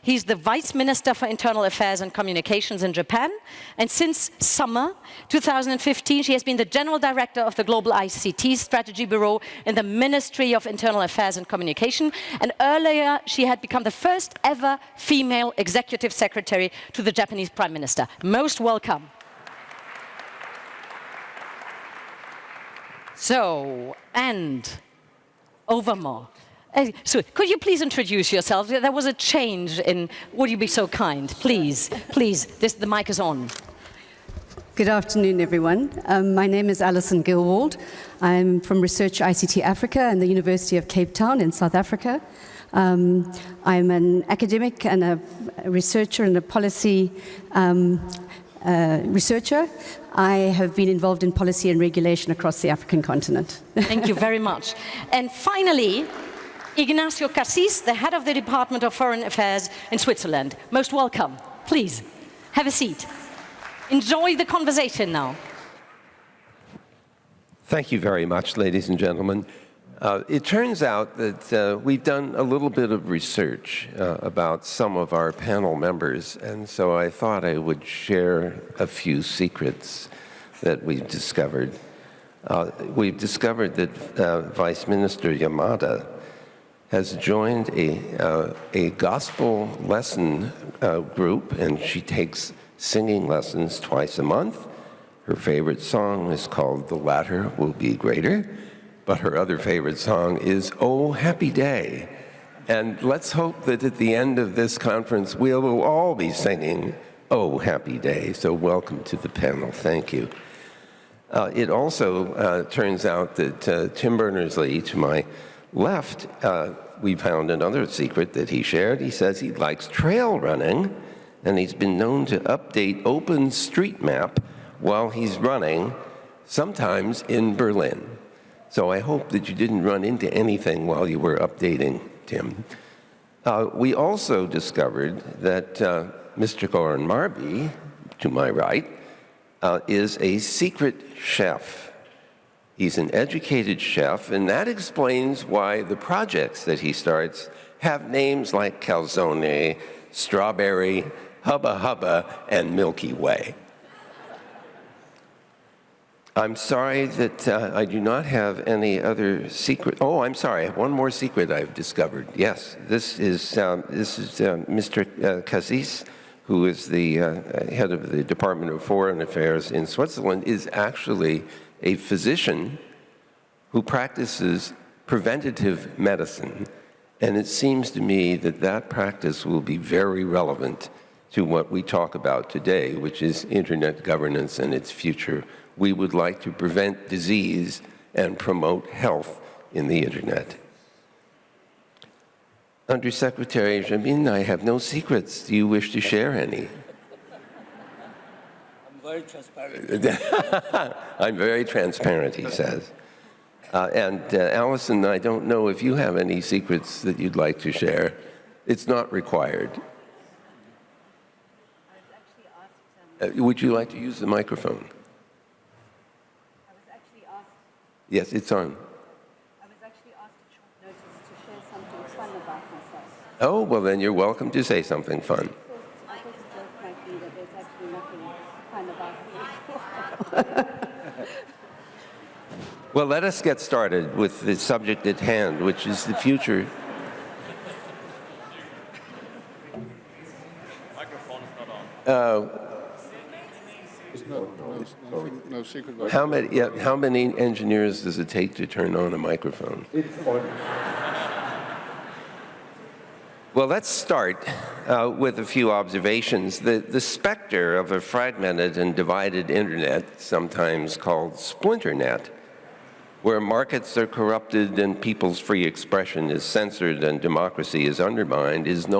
He's the Vice Minister for Internal Affairs and Communications in Japan, and since summer 2015, she has been the General Director of the Global ICT Strategy Bureau in the Ministry of Internal Affairs and Communication, and earlier she had become the first ever female Executive Secretary to the Japanese Prime Minister. Most welcome. So, and Overmore. So, could you please introduce yourself? There was a change in, would you be so kind? Please, please, the mic is on. Good afternoon, everyone. My name is Alison Gilwald. I'm from Research ICT Africa and the University of Cape Town in South Africa. I'm an academic and a researcher and a policy researcher. I have been involved in policy and regulation across the African continent. Thank you very much. And finally, Ignacio Cassis, the head of the Department of Foreign Affairs in Switzerland. Most welcome. Please, have a seat. Enjoy the conversation now. Thank you very much, ladies and gentlemen. It turns out that we've done a little bit of research about some of our panel members, and so I thought I would share a few secrets that we've discovered. We've discovered that Vice Minister Yamada has joined a gospel lesson group, and she takes singing lessons twice a month. Her favorite song is called "The Latter Will Be Greater," but her other favorite song is "Oh, Happy Day." And let's hope that at the end of this conference, we will all be singing "Oh, Happy Day." So welcome to the panel. Thank you. It also turns out that Tim Berners-Lee, to my left, we found another secret that he shared. He says he likes trail running, and he's been known to update OpenStreetMap while he's running, sometimes in Berlin. So I hope that you didn't run into anything while you were updating, Tim. We also discovered that Mr. Goran Marby, to my right, is a secret chef. He's an educated chef, and that explains why the projects that he starts have names like Calzone, Strawberry, Hubba Hubba, and Milky Way. I'm sorry that I do not have any other secret. Oh, I'm sorry. One more secret I've discovered. Yes, this is Mr. Cassis, who is the head of the Department of Foreign Affairs in Switzerland, is actually a physician who practices preventative medicine. And it seems to me that that practice will be very relevant to what we talk about today, which is internet governance and its future. We would like to prevent disease and promote health in the internet. Undersecretary Jamin, I have no secrets. Do you wish to share any? I'm very transparent. I'm very transparent, he says. And Allison, I don't know if you have any secrets that you'd like to share. It's not required. Would you like to use the microphone? I was actually asked. Yes, it's on. I was actually asked at short notice to share something fun about myself. Oh, well then you're welcome to say something fun. I thought the joke might be that there's actually nothing fun about me. Well, let us get started with the subject at hand, which is the future. Microphone is not on. No secret. How many engineers does it take to turn on a microphone? Well, let's start with a few observations. The specter of a fragmented and divided internet, sometimes called splinternet, where markets are corrupted and people's free expression is censored and democracy is undermined, is no